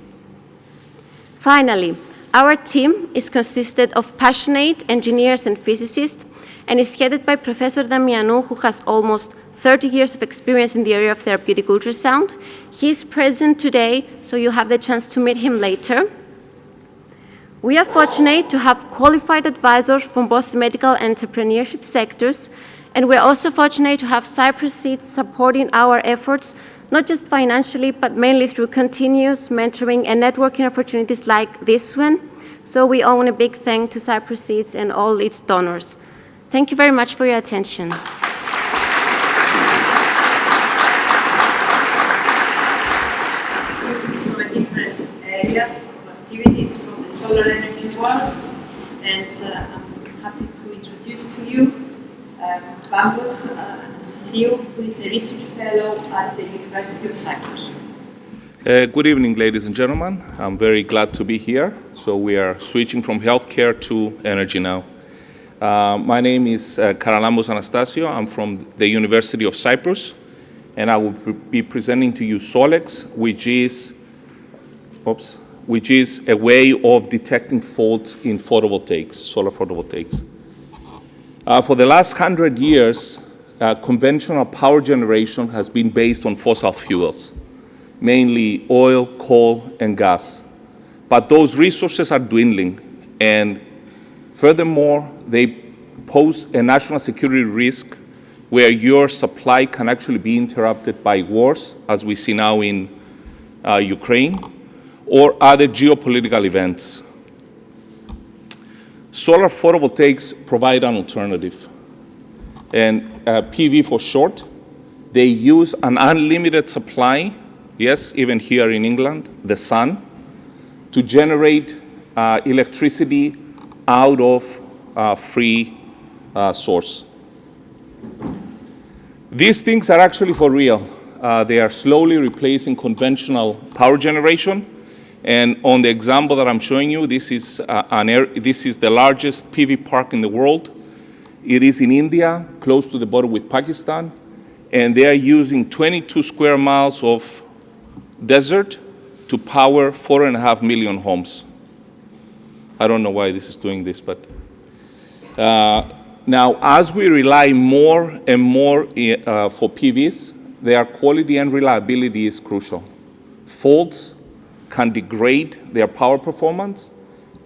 Finally, our team is consisted of passionate engineers and physicists, and is headed by Professor Damianou, who has almost 30 years of experience in the area of therapeutic ultrasound. He is present today, so you'll have the chance to meet him later. We are fortunate to have qualified advisors from both the medical and entrepreneurship sectors, and we're also fortunate to have Cyprus Seeds supporting our efforts, not just financially, but mainly through continuous mentoring and networking opportunities like this one. So we owe a big thank to Cyprus Seeds and all its donors. Thank you very much for your attention. Area of activities from the solar energy world, and I'm happy to introduce to you Bambos Anastasiou, who is a research fellow at the University of Cyprus. Good evening, ladies and gentlemen. I'm very glad to be here. So we are switching from healthcare to energy now. My name is Karalambos Anastasiou. I'm from the University of Cyprus, and I will be presenting to you SOLEX, which is a way of detecting faults in photovoltaics, solar photovoltaics. For the last 100 years, conventional power generation has been based on fossil fuels, mainly oil, coal, and gas. But those resources are dwindling, and furthermore, they pose a national security risk where your supply can actually be interrupted by wars, as we see now in Ukraine, or other geopolitical events. Solar photovoltaics provide an alternative, and PV for short. They use an unlimited supply, yes, even here in England, the sun, to generate electricity out of free source. These things are actually for real. They are slowly replacing conventional power generation. And on the example that I'm showing you, this is the largest PV park in the world. It is in India, close to the border with Pakistan, and they are using 22 square miles of desert to power 4.5 million homes. I don't know why this is doing this, but now as we rely more and more for PVs, their quality and reliability is crucial. Faults can degrade their power performance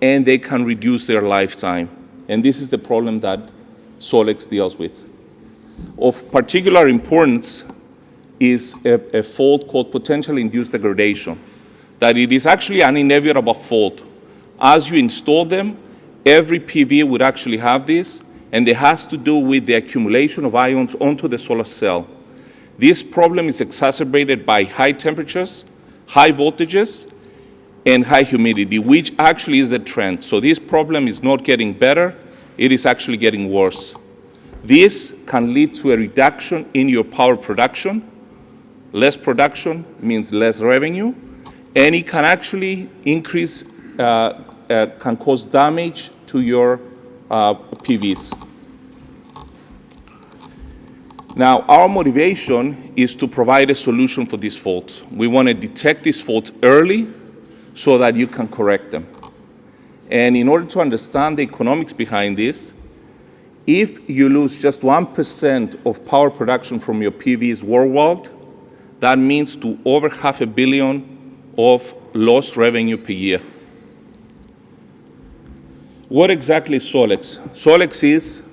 and they can reduce their lifetime. And this is the problem that Solex deals with. Of particular importance is a fault called potential induced degradation, that it is actually an inevitable fault. As you install them, every PV would actually have this, and it has to do with the accumulation of ions onto the solar cell. This problem is exacerbated by high temperatures, high voltages, and high humidity, which actually is the trend. So this problem is not getting better, it is actually getting worse. This can lead to a reduction in your power production. Less production means less revenue, and it can actually increase, can cause damage to your PVs. Now, our motivation is to provide a solution for these faults. We want to detect these faults early so that you can correct them. And in order to understand the economics behind this, if you lose just 1% of power production from your PVs worldwide, that means to over $500 million of lost revenue per year. What exactly is Solex? Solex is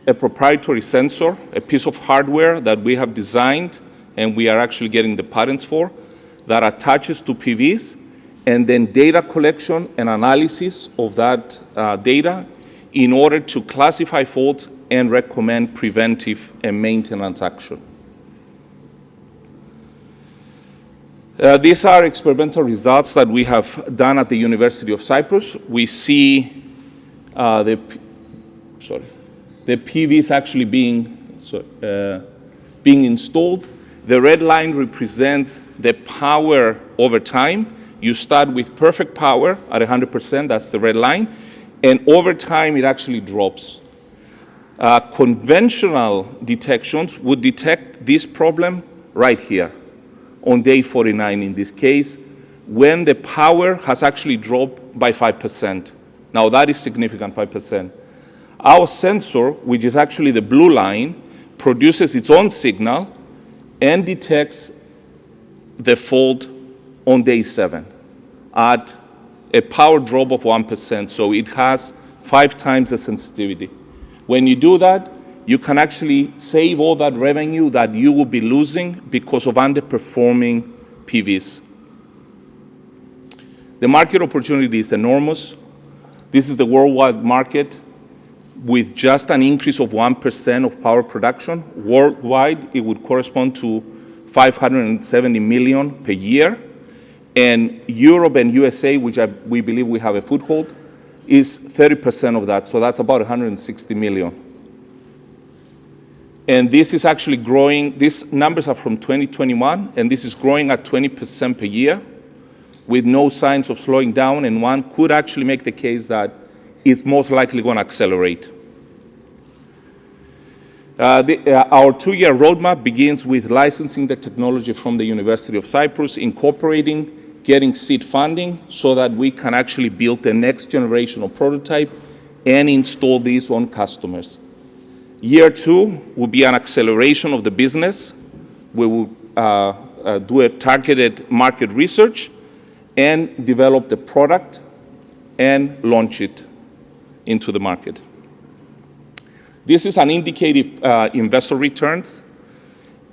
a proprietary sensor, a piece of hardware that we have designed and we are actually getting the patents for, that attaches to PVs, and then data collection and analysis of that data in order to classify faults and recommend preventive and maintenance action. These are experimental results that we have done at the University of Cyprus. We see the PVs actually being installed. The red line represents the power over time. You start with perfect power at 100%, that's the red line, and over time it actually drops. Conventional detections would detect this problem right here, on day 49 in this case, when the power has actually dropped by 5%. Now that is significant, 5%. Our sensor, which is actually the blue line, produces its own signal and detects the fault on day 7 at a power drop of 1%, so it has 5 times the sensitivity. When you do that, you can actually save all that revenue that you will be losing because of underperforming PVs. The market opportunity is enormous. This is the worldwide market with just an increase of 1% of power production. Worldwide, it would correspond to 570 million per year. And Europe and USA, which we believe we have a foothold, is 30% of that. So that's about 160 million. And this is actually growing. These numbers are from 2021, and this is growing at 20% per year with no signs of slowing down. And one could actually make the case that it's most likely going to accelerate. Our 2-year roadmap begins with licensing the technology from the University of Cyprus, incorporating, getting seed funding so that we can actually build the next generation of prototype and install these on customers. Year 2 will be an acceleration of the business. We will do a targeted market research and develop the product and launch it into the market. This is an indicative investor returns,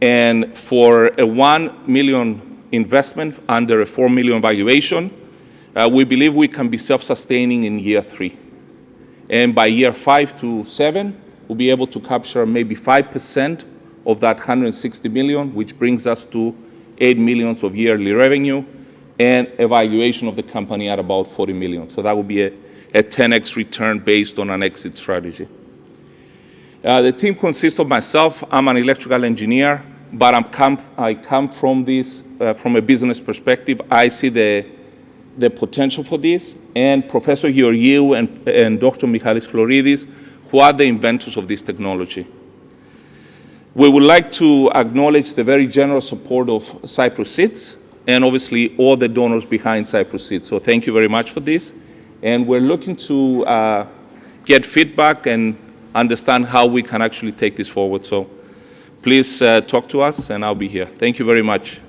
and for a 1 million investment under a 4 million valuation, we believe we can be self-sustaining in year 3. And by year 5 to 7, we'll be able to capture maybe 5% of that 160 million, which brings us to 8 million of yearly revenue and a valuation of the company at about 40 million. So that will be a 10x return based on an exit strategy. The team consists of myself. I'm an electrical engineer, but I come from this from a business perspective. I see the potential for this, and Professor Georgiou and Dr. Michalis Floridis, who are the inventors of this technology. We would like to acknowledge the very generous support of Cyprus Seeds. and obviously all the donors behind Cyprus Seeds. So thank you very much for this. And we're looking to get feedback and understand how we can actually take this forward. So please talk to us, and I'll be here. Thank you very much.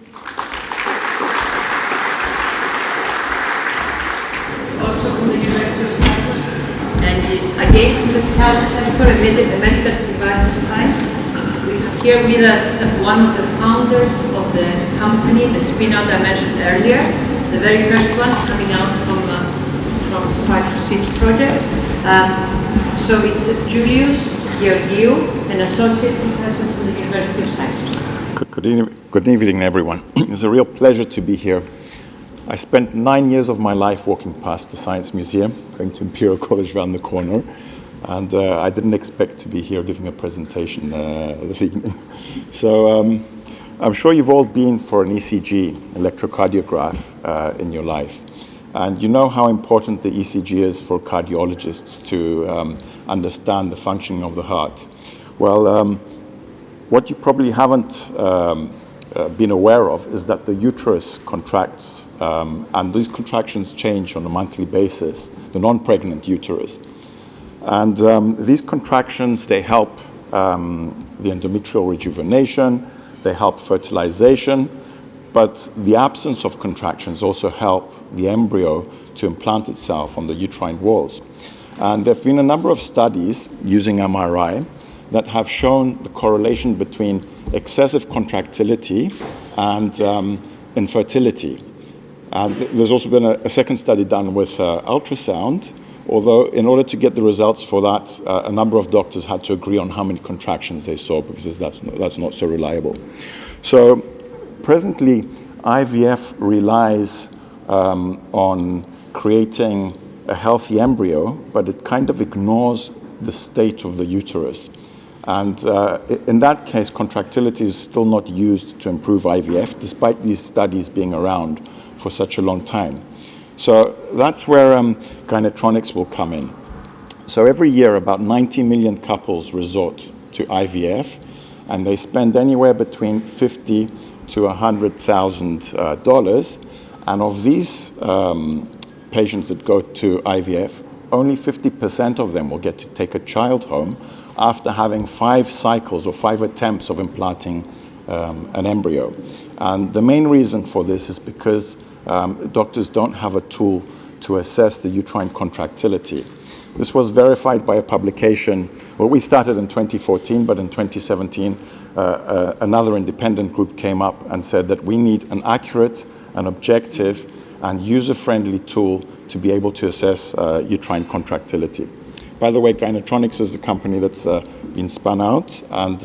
It's also from the University of Cyprus, and is again from the health sector and medical devices time. We have here with us one of the founders of the company, the spin-out I mentioned earlier, the very first one coming out from Cyprus Seeds projects. So it's Julius Georgiou, an associate professor from the University of Cyprus. Good evening, everyone. It's a real pleasure to be here. I spent 9 years of my life walking past the Science Museum, going to Imperial College around the corner, and I didn't expect to be here giving a presentation this evening. So I'm sure you've all been for an ECG, electrocardiograph, in your life. And you know how important the ECG is for cardiologists to understand the functioning of the heart. Well, what you probably haven't been aware of is that the uterus contracts, and these contractions change on a monthly basis, the non-pregnant uterus. And these contractions, they help the endometrial rejuvenation, they help fertilization, but the absence of contractions also help the embryo to implant itself on the uterine walls. And there have been a number of studies using MRI that have shown the correlation between excessive contractility and infertility. And there's also been a second study done with ultrasound, although in order to get the results for that, a number of doctors had to agree on how many contractions they saw, because that's not so reliable. So presently, IVF relies on creating a healthy embryo, but it kind of ignores the state of the uterus. And in that case, contractility is still not used to improve IVF, despite these studies being around for such a long time. So that's where gynatronics will come in. So every year, about 90 million couples resort to IVF, and they spend anywhere between $50,000 to $100,000. And of these patients that go to IVF, only 50% of them will get to take a child home after having 5 cycles or 5 attempts of implanting an embryo. And the main reason for this is because doctors don't have a tool to assess the uterine contractility. This was verified by a publication. Well, we started in 2014, but in 2017, another independent group came up and said that we need an accurate, an objective, and user-friendly tool to be able to assess uterine contractility. By the way, Gynatronics is the company that's been spun out, and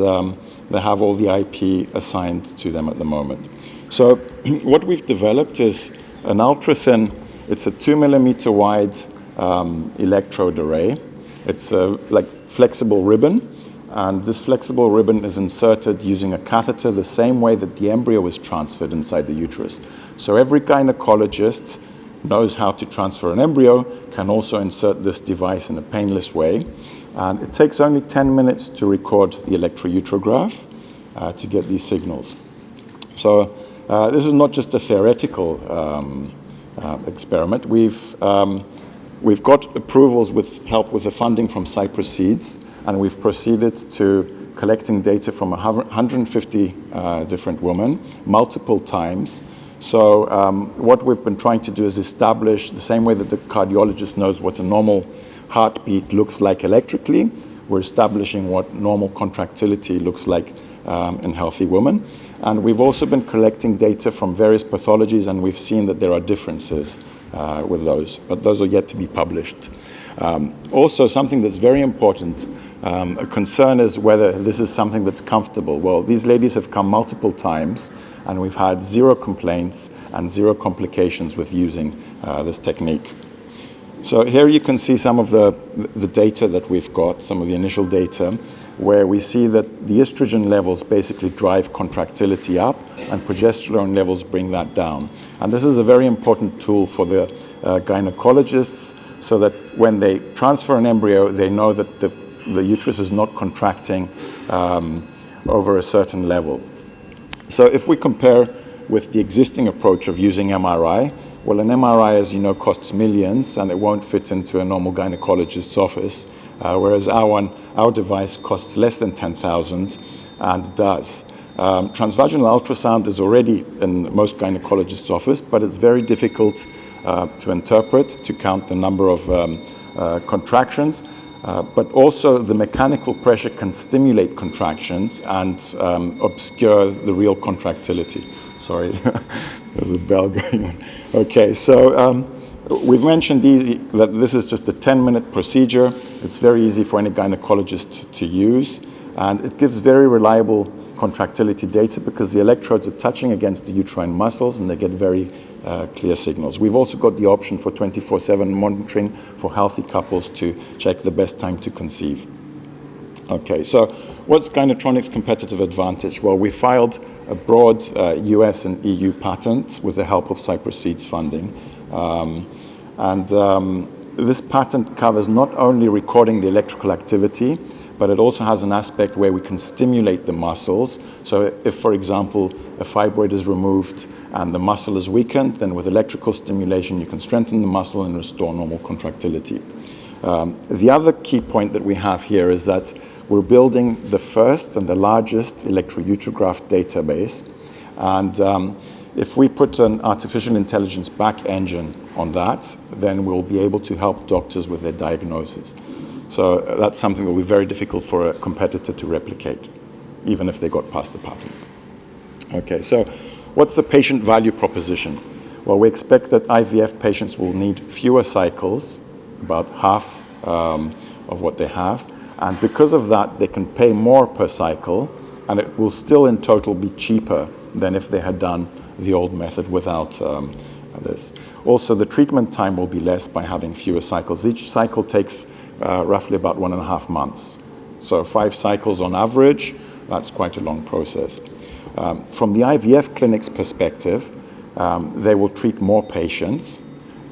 they have all the IP assigned to them at the moment. So what we've developed is an ultra-thin, it's a 2 millimeter wide electrode array. It's like flexible ribbon, and this flexible ribbon is inserted using a catheter the same way that the embryo is transferred inside the uterus. So every gynecologist knows how to transfer an embryo, can also insert this device in a painless way. And it takes only 10 minutes to record the electrouterograph to get these signals. So this is not just a theoretical experiment. We've got approvals with help with the funding from Cyprus Seeds, and we've proceeded to collecting data from 150 different women multiple times. So what we've been trying to do is establish the same way that the cardiologist knows what a normal heartbeat looks like electrically, we're establishing what normal contractility looks like in healthy women. And we've also been collecting data from various pathologies, and we've seen that there are differences with those, but those are yet to be published. Also, something that's very important, a concern is whether this is something that's comfortable. Well, these ladies have come multiple times, and we've had 0 complaints and 0 complications with using this technique. So here you can see some of the data that we've got, some of the initial data, where we see that the estrogen levels basically drive contractility up and progesterone levels bring that down. And this is a very important tool for the gynecologists, so that when they transfer an embryo, they know that the uterus is not contracting over a certain level. So if we compare with the existing approach of using MRI. Well, an MRI, as you know, costs millions, and it won't fit into a normal gynecologist's office, whereas our device costs less than 10,000 and does. Transvaginal ultrasound is already in most gynecologists' office, but it's very difficult to interpret, to count the number of contractions, but also the mechanical pressure can stimulate contractions and obscure the real contractility. Sorry, there's a bell going on. Okay, so we've mentioned that this is just a 10-minute procedure. It's very easy for any gynecologist to use, and it gives very reliable contractility data because the electrodes are touching against the uterine muscles and they get very clear signals. We've also got the option for 24/7 monitoring for healthy couples to check the best time to conceive. Okay, so what's Gynatronic's competitive advantage? Well, we filed a broad US and EU patent with the help of Cyprus Seeds funding. This patent covers not only recording the electrical activity, but it also has an aspect where we can stimulate the muscles. So if, for example, a fibroid is removed and the muscle is weakened, then with electrical stimulation you can strengthen the muscle and restore normal contractility. The other key point that we have here is that we're building the first and the largest electrouterograph database. And if we put an artificial intelligence back engine on that, then we'll be able to help doctors with their diagnosis. So that's something that will be very difficult for a competitor to replicate, even if they got past the patents. Okay, so what's the patient value proposition? Well, we expect that IVF patients will need fewer cycles, about half of what they have. And because of that, they can pay more per cycle, and it will still in total be cheaper than if they had done the old method without this. Also, the treatment time will be less by having fewer cycles. Each cycle takes roughly about 1.5 months. So 5 cycles on average, that's quite a long process. From the IVF clinic's perspective, they will treat more patients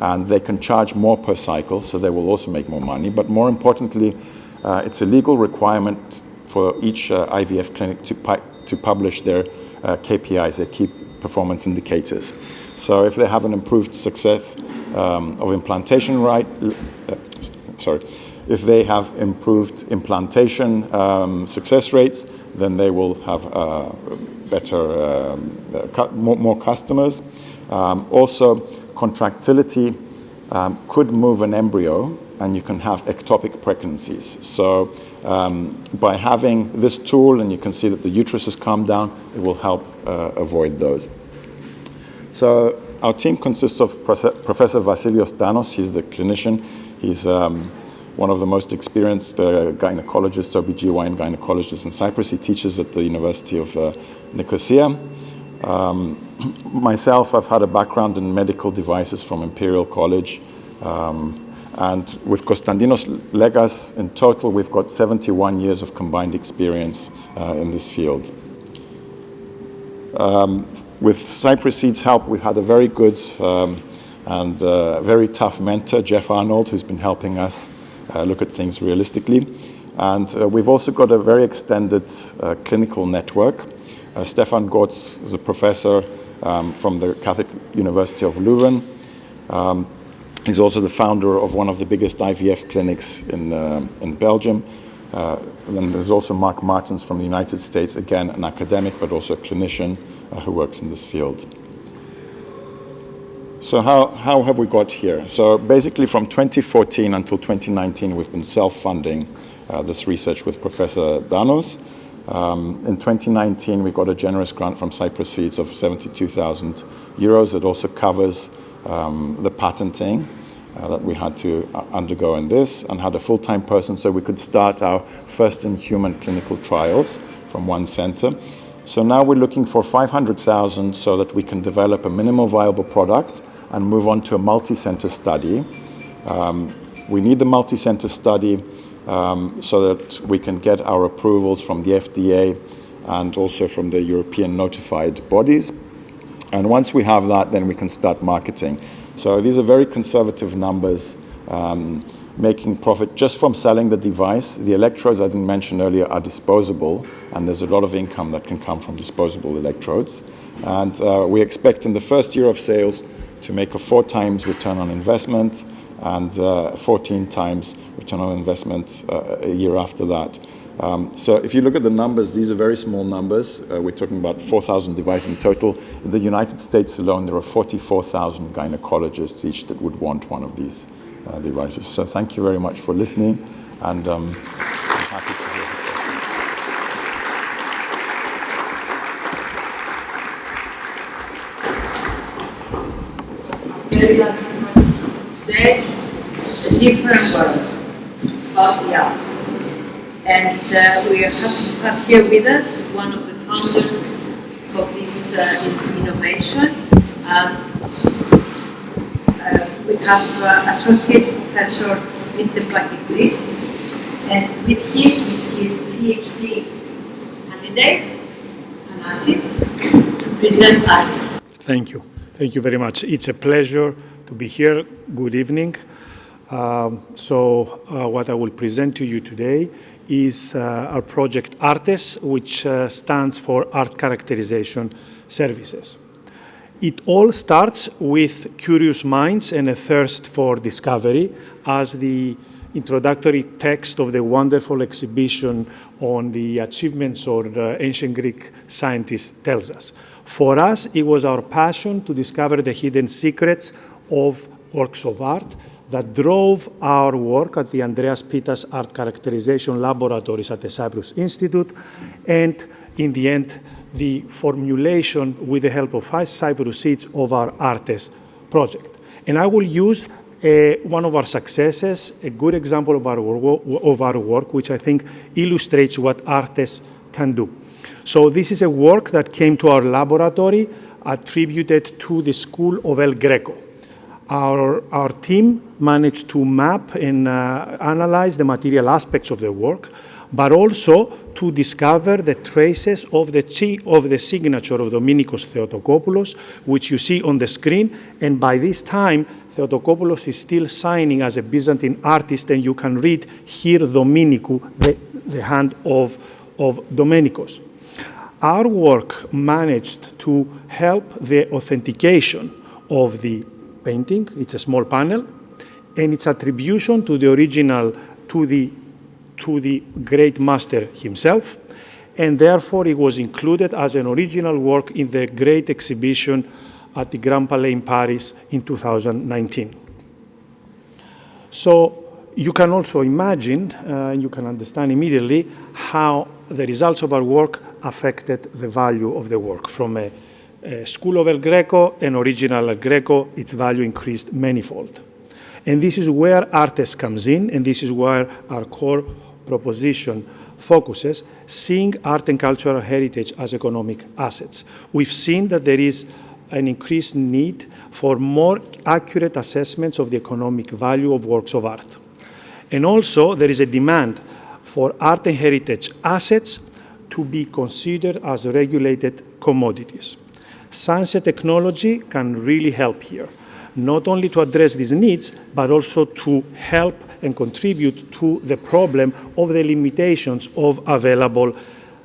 and they can charge more per cycle, so they will also make more money. But more importantly, it's a legal requirement for each IVF clinic to publish their KPIs, their key performance indicators. So if they have an improved success of implantation if they have improved implantation success rates, then they will have better, more customers. Also, contractility could move an embryo, and you can have ectopic pregnancies. So by having this tool, and you can see that the uterus has calmed down, it will help avoid those. So our team consists of Professor Vasilios Danos. He's the clinician. He's one of the most experienced gynecologists, OBGYN gynecologists in Cyprus. He teaches at the University of Nicosia. Myself, I've had a background in medical devices from Imperial College. And with Konstantinos Legas, in total, we've got 71 years of combined experience in this field. With Cyprus Seeds' help, we've had a very good and very tough mentor, Jeff Arnold, who's been helping us look at things realistically. And we've also got a very extended clinical network. Stefan Gotz is a professor from the Catholic University of Leuven. He's also the founder of one of the biggest IVF clinics in Belgium. And then there's also Mark Martins from the United States, again, an academic, but also a clinician who works in this field. So how have we got here? So basically from 2014 until 2019, we've been self-funding this research with Professor Danos. In 2019, we got a generous grant from Cyprus Seeds of 72,000 euros. It also covers the patenting that we had to undergo in this, and had a full-time person so we could start our first in-human clinical trials from one center. So now we're looking for 500,000 so that we can develop a minimal viable product and move on to a multi-center study. We need the multi-center study so that we can get our approvals from the FDA and also from the European notified bodies. And once we have that, then we can start marketing. So these are very conservative numbers. making profit just from selling the device. The electrodes I didn't mention earlier are disposable, and there's a lot of income that can come from disposable electrodes. And we expect in the first year of sales to make a 4 times return on investment and 14 times return on investment a year after that. So if you look at the numbers, these are very small numbers. We're talking about 4,000 devices in total. In the United States alone, there are 44,000 gynecologists each that would want one of these devices. So thank you very much for listening, and I'm happy to hear Today is a different world of the arts. And we are happy to have here with us one of the founders of this innovation. We have Associate Professor Mr. Plakitsis, and with him is his PhD candidate, Anassis, to present artists. Thank you. Thank you very much. It's a pleasure to be here. Good evening. What I will present to you today is our project ARTES, which stands for Art Characterization Services. It all starts with curious minds and a thirst for discovery, as the introductory text of the wonderful exhibition on the achievements of the ancient Greek scientists tells us. For us, it was our passion to discover the hidden secrets of works of art that drove our work at the Andreas Pitas Art Characterization Laboratories at the Cyprus Institute, and in the end, the formulation with the help of Cyprus Seeds of our ARTES project. And I will use one of our successes, a good example of our work, which I think illustrates what ARTES can do. So this is a work that came to our laboratory attributed to the School of El Greco. Our team managed to map and analyze the material aspects of the work, but also to discover the traces of the signature of Dominikos Theotokopoulos, which you see on the screen. And by this time, Theotokopoulos is still signing as a Byzantine artist, and you can read here Dominikou, the hand of Dominikos. Our work managed to help the authentication of the painting. It's a small panel, and its attribution to the original, to the great master himself, and therefore it was included as an original work in the great exhibition at the Grand Palais in Paris in 2019. So you can also imagine, you can understand immediately how the results of our work affected the value of the work. From a School of El Greco, an original El Greco, its value increased manifold. And this is where ARTES comes in, and this is where our core proposition focuses, seeing art and cultural heritage as economic assets. We've seen that there is an increased need for more accurate assessments of the economic value of works of art. And also, there is a demand for art and heritage assets to be considered as regulated commodities. Science and technology can really help here, not only to address these needs, but also to help and contribute to the problem of the limitations of available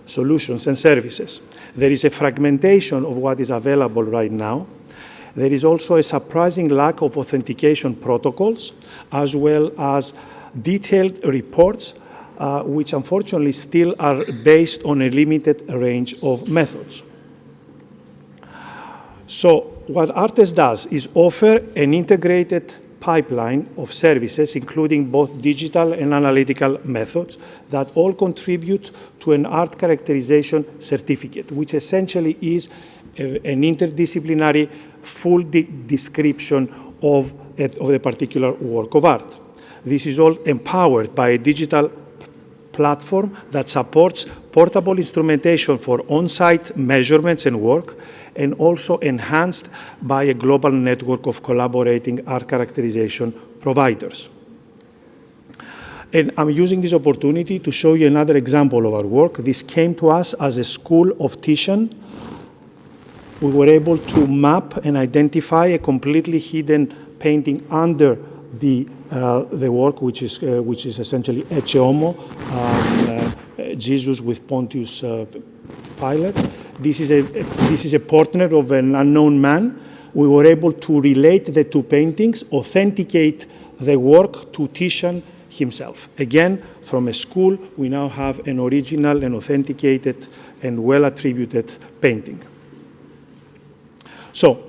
solutions and services. There is a fragmentation of what is available right now. There is also a surprising lack of authentication protocols, as well as detailed reports, which unfortunately still are based on a limited range of methods. So what ARTES does is offer an integrated pipeline of services, including both digital and analytical methods, that all contribute to an art characterization certificate, which essentially is an interdisciplinary full description of a particular work of art. This is all empowered by a digital platform that supports portable instrumentation for on-site measurements and work, and also enhanced by a global network of collaborating art characterization providers. And I'm using this opportunity to show you another example of our work. This came to us as a school of Titian. We were able to map and identify a completely hidden painting under the the work, which is essentially Ecce Homo, Jesus with Pontius Pilate. This is a portrait of an unknown man. We were able to relate the two paintings, authenticate the work to Titian himself. Again, from a school, we now have an original and authenticated and well-attributed painting. So,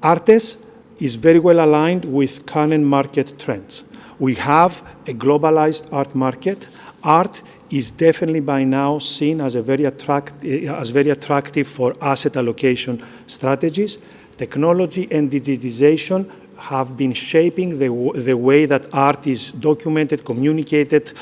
Artes is very well aligned with current market trends. We have a globalized art market. Art is definitely by now seen as very attractive for asset allocation strategies. Technology and digitization have been shaping the way that art is documented, communicated,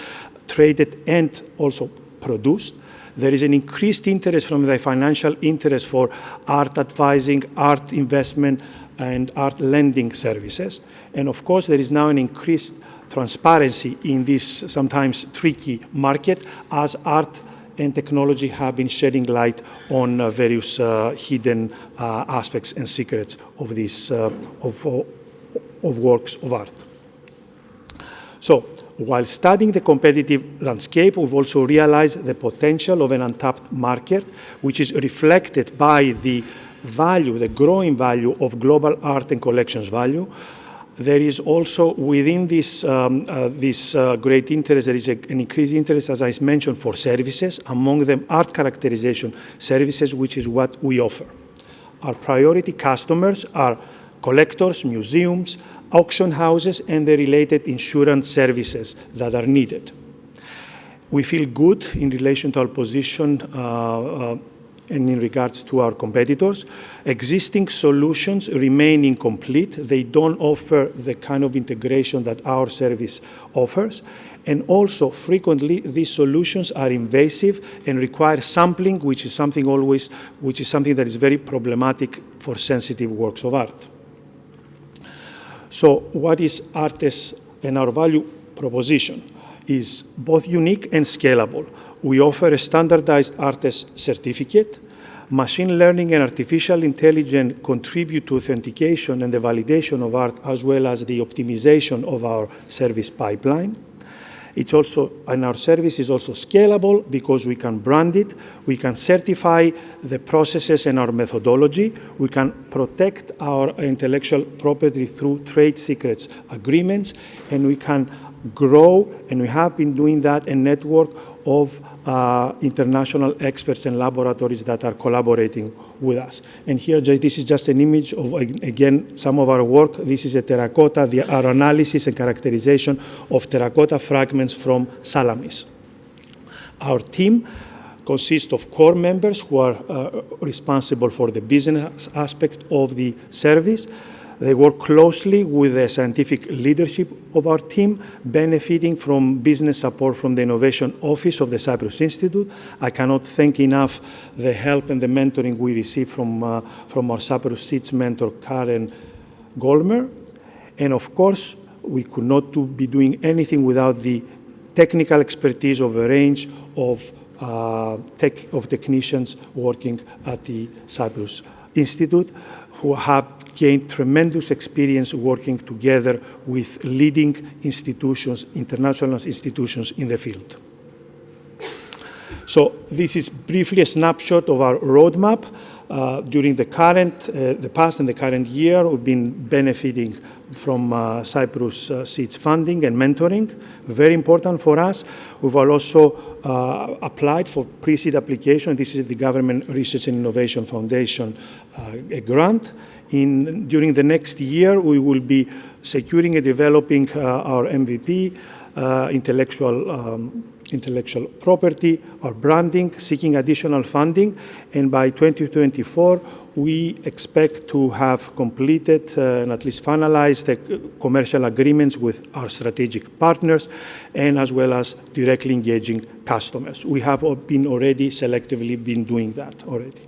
traded, and also produced. There is an increased interest from the financial interest for art advising, art investment, and art lending services. And of course, there is now an increased transparency in this sometimes tricky market as art and technology have been shedding light on various hidden aspects and secrets of these of works of art. So, while studying the competitive landscape, we've also realized the potential of an untapped market, which is reflected by the value, the growing value of global art and collections value. There is also within this great interest, there is an increased interest, as I mentioned, for services, among them art characterization services, which is what we offer. Our priority customers are collectors, museums, auction houses, and the related insurance services that are needed. We feel good in relation to our position and in regards to our competitors. Existing solutions remain incomplete. They don't offer the kind of integration that our service offers. And also, frequently, these solutions are invasive and require sampling, which is something that is very problematic for sensitive works of art. So what is Artes and our value proposition? Is both unique and scalable. We offer a standardized Artes certificate. Machine learning and artificial intelligence contribute to authentication and the validation of art, as well as the optimization of our service pipeline. It's also, and our service is also scalable because we can brand it, we can certify the processes and our methodology, we can protect our intellectual property through trade secrets agreements, and we can grow, and we have been doing that, a network of international experts and laboratories that are collaborating with us. And here, this is just an image of, again, some of our work. This is a terracotta, our analysis and characterization of terracotta fragments from salamis. Our team consists of core members who are responsible for the business aspect of the service. They work closely with the scientific leadership of our team, benefiting from business support from the Innovation Office of the Cyprus Institute. I cannot thank enough the help and the mentoring we receive from our Cyprus Seeds mentor, Karen Golmer. And of course, we could not be doing anything without the technical expertise of a range of technicians working at the Cyprus Institute, who have gained tremendous experience working together with leading institutions, international institutions in the field. So this is briefly a snapshot of our roadmap. During the past and the current year, we've been benefiting from Cyprus Seeds funding and mentoring. Very important for us. We've also applied for pre-seed application. This is the Government Research and Innovation Foundation, a grant. During the next year, we will be securing and developing our MVP, intellectual property, our branding, seeking additional funding, and by 2024, we expect to have completed and at least finalized the commercial agreements with our strategic partners, and as well as directly engaging customers. We have been already selectively been doing that already.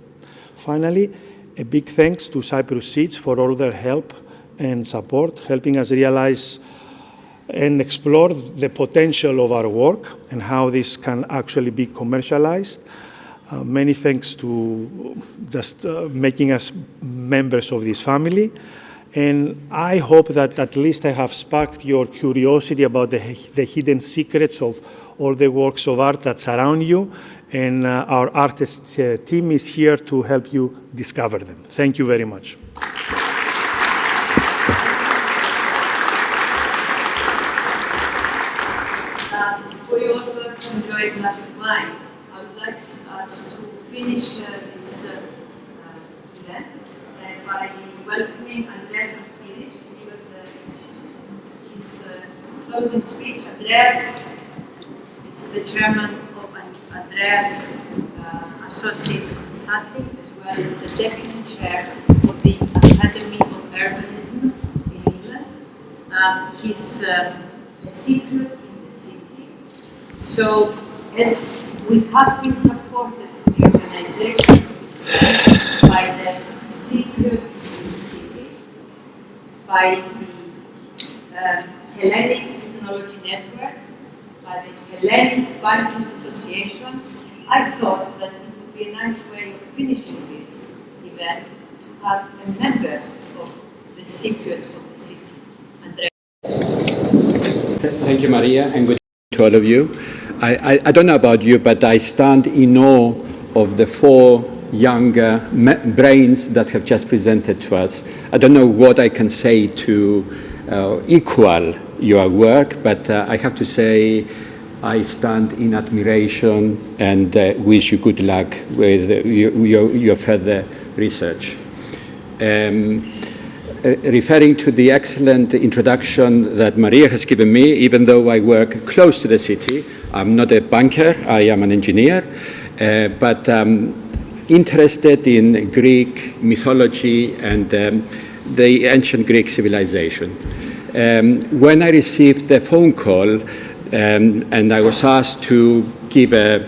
Finally, a big thanks to Cyprus Seeds for all their help and support, helping us realize and explore the potential of our work and how this can actually be commercialized. Many thanks to just making us members of this family. And I hope that at least I have sparked your curiosity about the hidden secrets of all the works of art that surround you. And our artist team is here to help you discover them. Thank you very much. For you all to enjoy a glass of wine, I would like us to finish this event by welcoming Andreas who give us his closing speech. Andreas is the chairman of Andreas Associates Consulting, as well as the deputy chair of the Academy of Urbanism in England. He's a Cypriot in the city. So, as we have been supported for the organization by the Cypriots in the city, by the Hellenic Technology Network, by the Hellenic Bankers Association, I thought that it would be a nice way of finishing this event to have a member of the Cypriots of the city. Andrea. Thank you, Maria, and good evening to all of you. I don't know about you, but I stand in awe of the four young brains that have just presented to us. I don't know what I can say to equal your work, but I have to say I stand in admiration and wish you good luck with your further research. Referring to the excellent introduction that Maria has given me, even though I work close to the city, I'm not a banker, I am an engineer, but interested in Greek mythology and the ancient Greek civilization. When I received the phone call and I was asked to give a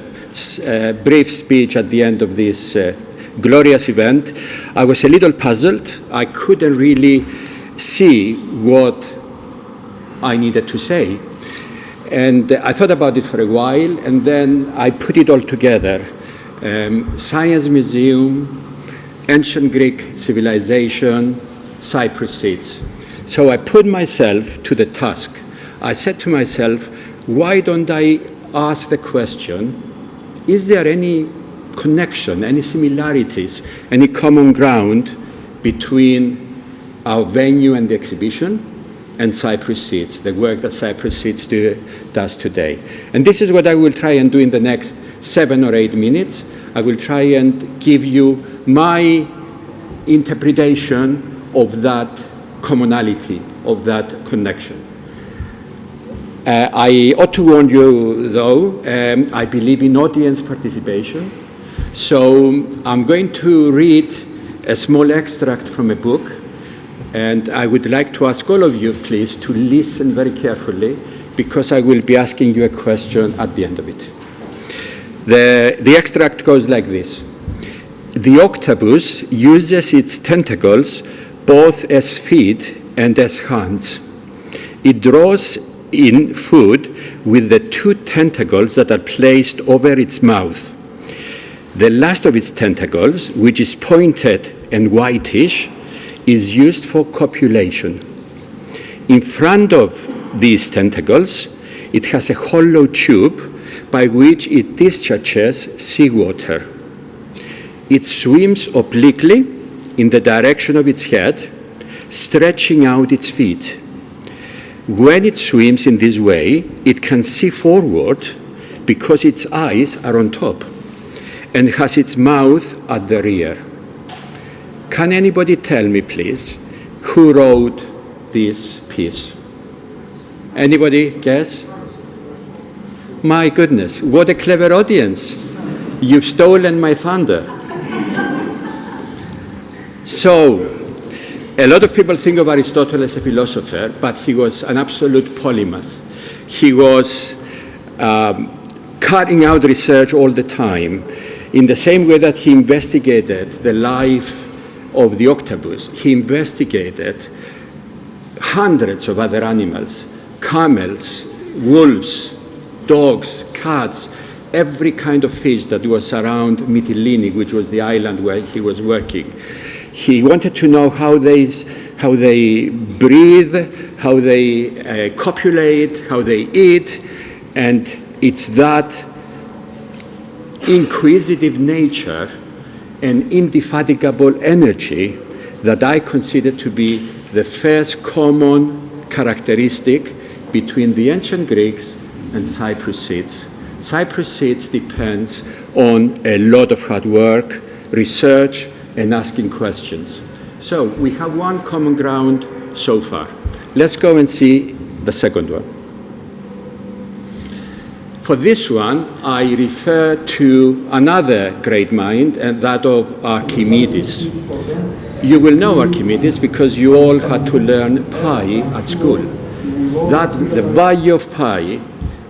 brief speech at the end of this glorious event, I was a little puzzled. I couldn't really see what I needed to say. And I thought about it for a while, and then I put it all together. Science Museum, Ancient Greek Civilization, Cyprus Seeds. So I put myself to the task. I said to myself, why don't I ask the question, is there any connection, any similarities, any common ground between our venue and the exhibition and Cyprus Seeds, the work that Cyprus Seeds does today. And this is what I will try and do in the next 7 or 8 minutes. I will try and give you my interpretation of that commonality, of that connection. I ought to warn you, though, I believe in audience participation. So I'm going to read a small extract from a book, and I would like to ask all of you, please, to listen very carefully, because I will be asking you a question at the end of it. The extract goes like this. The octopus uses its tentacles both as feet and as hands. It draws in food with the 2 tentacles that are placed over its mouth. The last of its tentacles, which is pointed and whitish, is used for copulation. In front of these tentacles, it has a hollow tube by which it discharges seawater. It swims obliquely in the direction of its head, stretching out its feet. When it swims in this way, it can see forward because its eyes are on top and has its mouth at the rear. Can anybody tell me, please, who wrote this piece? Anybody guess? My goodness, what a clever audience. You've stolen my thunder. So, a lot of people think of Aristotle as a philosopher, but he was an absolute polymath. He was carrying out research all the time. In the same way that he investigated the life of the octopus, he investigated hundreds of other animals, camels, wolves, dogs, cats, every kind of fish that was around Mytilene, which was the island where he was working. He wanted to know how these how they breathe, how they copulate, how they eat, and it's that inquisitive nature and indefatigable energy that I consider to be the first common characteristic between the ancient Greeks and Cyprus Seeds. Cyprus Seeds depends on a lot of hard work, research, and asking questions. So we have one common ground so far. Let's go and see the second one. For this one, I refer to another great mind, and that of Archimedes. You will know Archimedes because you all had to learn pi at school. That the value of pi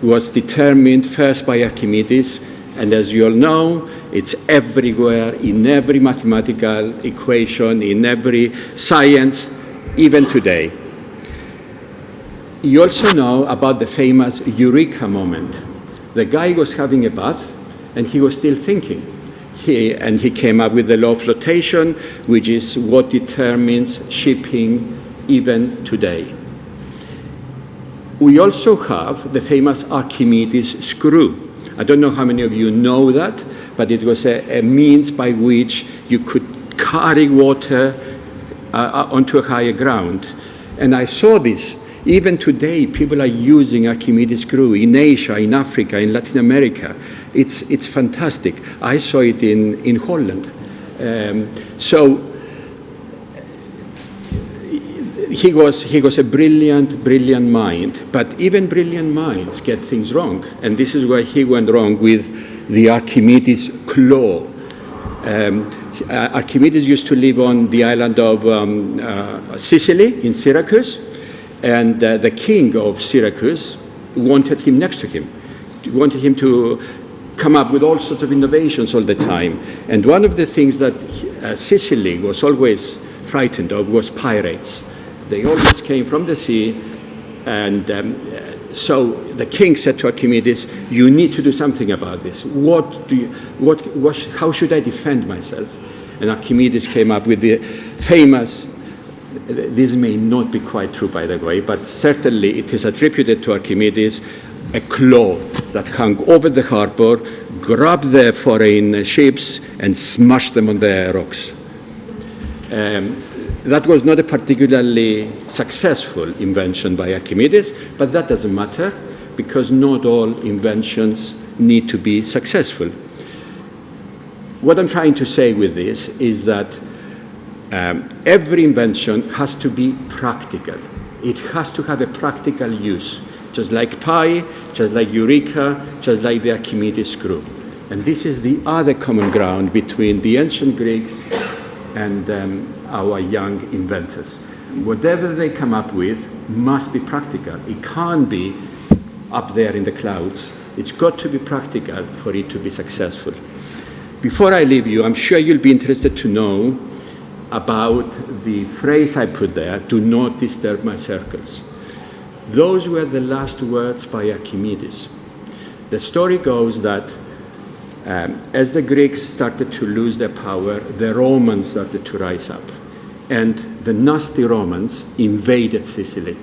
was determined first by Archimedes, and as you all know, it's everywhere in every mathematical equation, in every science, even today. You also know about the famous Eureka moment. The guy was having a bath, and he was still thinking. He came up with the law of flotation, which is what determines shipping even today. We also have the famous Archimedes screw. I don't know how many of you know that, but it was a means by which you could carry water onto a higher ground. And I saw this. Even today, people are using Archimedes screw in Asia, in Africa, in Latin America. It's fantastic. I saw it in Holland. So he was a brilliant mind, but even brilliant minds get things wrong. And this is where he went wrong with the Archimedes claw. Archimedes used to live on the island of Sicily, in Syracuse. And the king of Syracuse wanted him next to him. He wanted him to come up with all sorts of innovations all the time. And one of the things that Sicily was always frightened of was pirates. They always came from the sea. And so the king said to Archimedes, you need to do something about this. How should I defend myself? And Archimedes came up with the famous, this may not be quite true, by the way, but certainly it is attributed to Archimedes, a claw that hung over the harbor, grabbed the foreign ships, and smashed them on the rocks. That was not a particularly successful invention by Archimedes, but that doesn't matter, because not all inventions need to be successful. What I'm trying to say with this is that every invention has to be practical. It has to have a practical use, just like pi, just like Eureka, just like the Archimedes screw. And this is the other common ground between the ancient Greeks and our young inventors. Whatever they come up with must be practical. It can't be up there in the clouds. It's got to be practical for it to be successful. Before I leave you, I'm sure you'll be interested to know about the phrase I put there, do not disturb my circles. Those were the last words by Archimedes. The story goes that as the Greeks started to lose their power, the Romans started to rise up. And the nasty Romans invaded Sicily.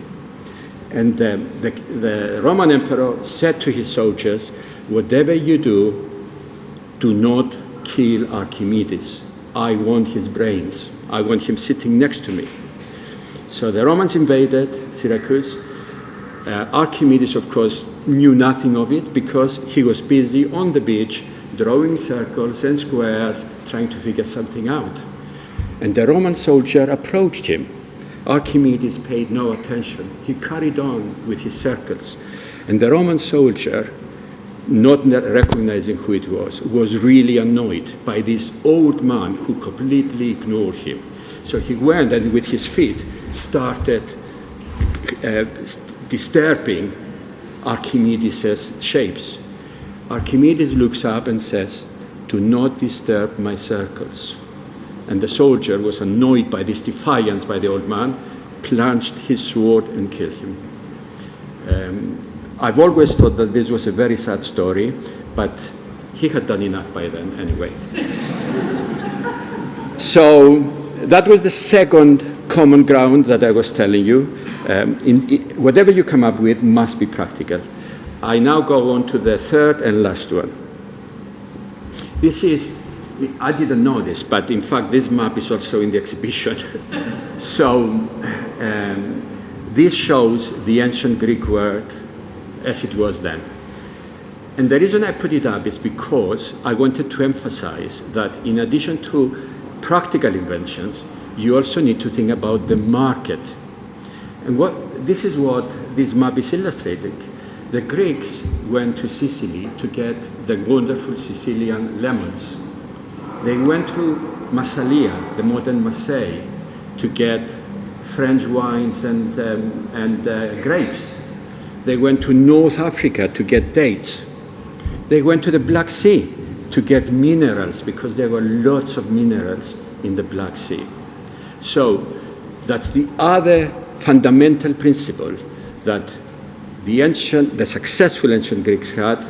And the Roman emperor said to his soldiers, whatever you do, do not kill Archimedes. I want his brains. I want him sitting next to me. So the Romans invaded Syracuse. Archimedes, of course, knew nothing of it because he was busy on the beach drawing circles and squares, trying to figure something out. And the Roman soldier approached him. Archimedes paid no attention. He carried on with his circles. And the Roman soldier, not recognizing who it was really annoyed by this old man who completely ignored him. So he went and with his feet started disturbing Archimedes' shapes. Archimedes looks up and says, do not disturb my circles. And the soldier was annoyed by this defiance by the old man, plunged his sword and killed him. I've always thought that this was a very sad story, but he had done enough by then anyway. So that was the second common ground that I was telling you. Whatever you come up with must be practical. I now go on to the third and last one. This is, I didn't know this, but in fact this map is also in the exhibition. So this shows the ancient Greek word as it was then. And the reason I put it up is because I wanted to emphasize that in addition to practical inventions, you also need to think about the market. And this is what this map is illustrating. The Greeks went to Sicily to get the wonderful Sicilian lemons. They went to Massalia, the modern Marseille, to get French wines and grapes. They went to North Africa to get dates. They went to the Black Sea to get minerals because there were lots of minerals in the Black Sea. So that's the other fundamental principle that the successful ancient Greeks had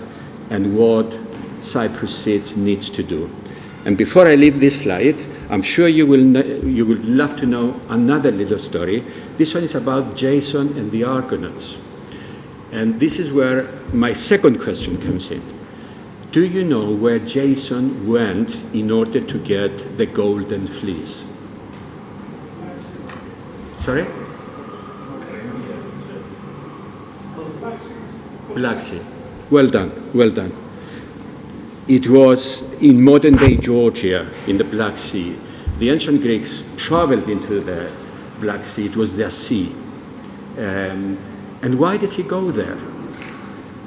and what Cyprus Seeds needs to do. And before I leave this slide, I'm sure you would love to know another little story. This one is about Jason and the Argonauts. And this is where my second question comes in. Do you know where Jason went in order to get the golden fleece? Sorry? Black Sea. Well done, well done. It was in modern-day Georgia, in the Black Sea. The ancient Greeks traveled into the Black Sea. It was their sea. And why did he go there?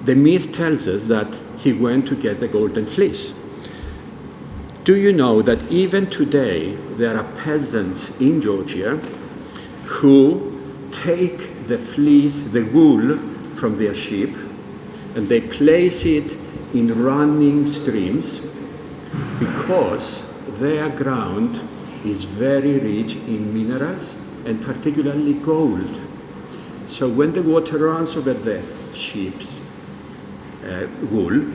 The myth tells us that he went to get the golden fleece. Do you know that even today there are peasants in Georgia who take the fleece, the wool from their sheep, and they place it in running streams because their ground is very rich in minerals and particularly gold. So when the water runs over the sheep's wool,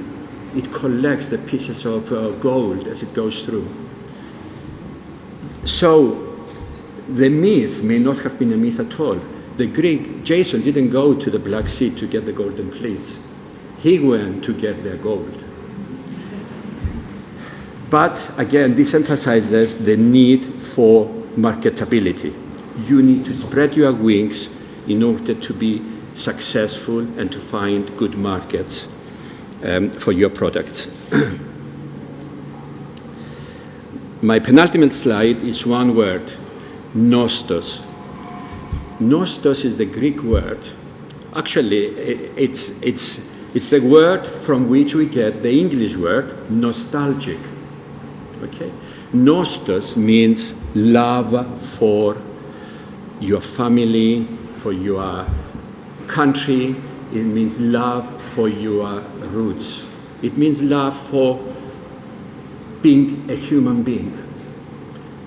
it collects the pieces of gold as it goes through. So the myth may not have been a myth at all. The Greek, Jason didn't go to the Black Sea to get the golden fleece. He went to get their gold. But again, this emphasizes the need for marketability. You need to spread your wings in order to be successful and to find good markets for your products. My penultimate slide is one word, nostos. Nostos is the Greek word. Actually, it's the word from which we get the English word nostalgic. Okay? Nostos means love for your family, for your country. It means love for your roots. It means love for being a human being.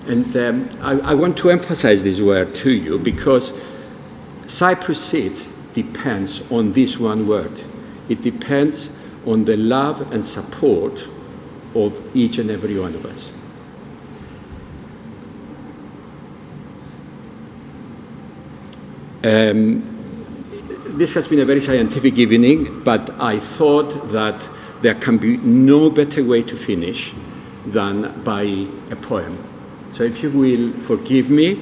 And I want to emphasize this word to you because Cyprus Seeds depends on this one word. It depends on the love and support of each and every one of us. This has been a very scientific evening, but I thought that there can be no better way to finish than by a poem. So if you will forgive me,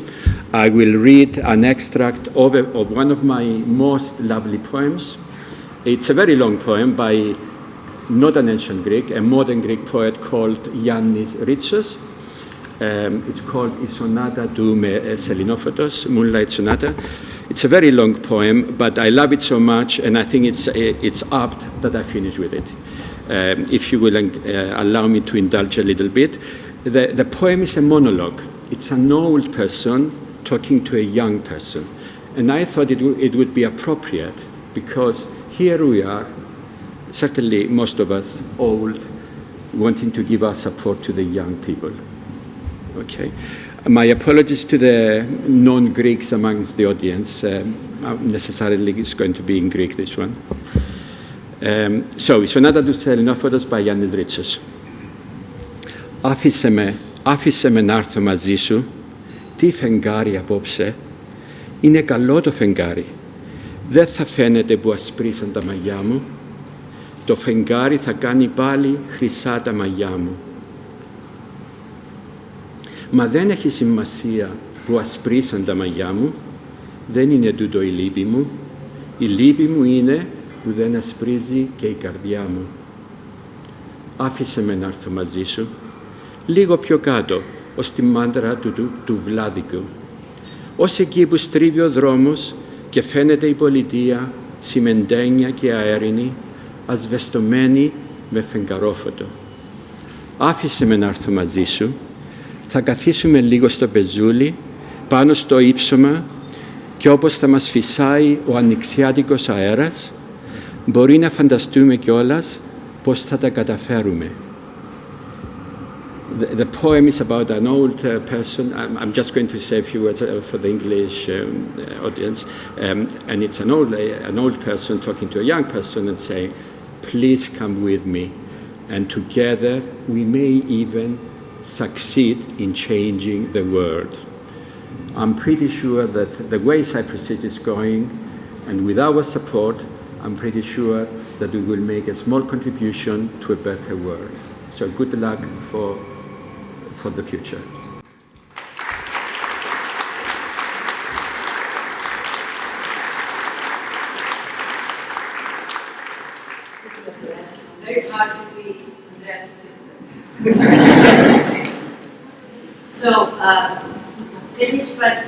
I will read an extract of one of my most lovely poems. It's a very long poem by not an ancient Greek, a modern Greek poet called Yannis Ritsos. It's called I Sonata του Selinophotos, Moonlight Sonata. It's a very long poem, but I love it so much, and I think it's apt that I finish with it. If you will allow me to indulge a little bit. The poem is a monologue. It's an old person talking to a young person. And I thought it would be appropriate because here we are, certainly most of us old, wanting to give our support to the young people. Okay. My apologies to the non-Greeks amongst the audience. Necessarily it's going to be in Greek, this one. So, η Sonata του Selinophotos by Yannis Ritsos. Άφησε με να έρθω μαζί σου τι φεγγάρι απόψε. Είναι καλό το φεγγάρι. Δεν θα φαίνεται που ασπρίσαν τα μαλλιά μου. Το φεγγάρι θα κάνει πάλι χρυσά τα μαλλιά μου. Μα δεν έχει σημασία που ασπρίσαν τα μαλλιά μου. Δεν είναι τούτο η λύπη μου. Η λύπη μου είναι που δεν ασπρίζει και η καρδιά μου. Άφησε με να έρθω μαζί σου, λίγο πιο κάτω, ως τη μάντρα του Βλάδικου. Ως εκεί που στρίβει ο δρόμος και φαίνεται η πολιτεία, τσιμεντένια και αέρινη, ασβεστομένη με φεγγαρόφωτο. Άφησε με να έρθω μαζί σου, θα καθίσουμε λίγο στο πεζούλι, πάνω στο ύψωμα και όπως θα μας φυσάει ο ανοιξιάτικος αέρας, μπορεί να φανταστούμε κιόλας πώς θα τα καταφέρουμε. The poem is about an old person. I'm just going to say a few words for the English audience. And it's an old person talking to a young person and saying, please come with me. And together we may even succeed in changing the world. I'm pretty sure that the way Cyprus Seeds is going, and with our support, I'm pretty sure that we will make a small contribution to a better world. So good luck for the future. Very hard to be Andreas' sister. So, finished, but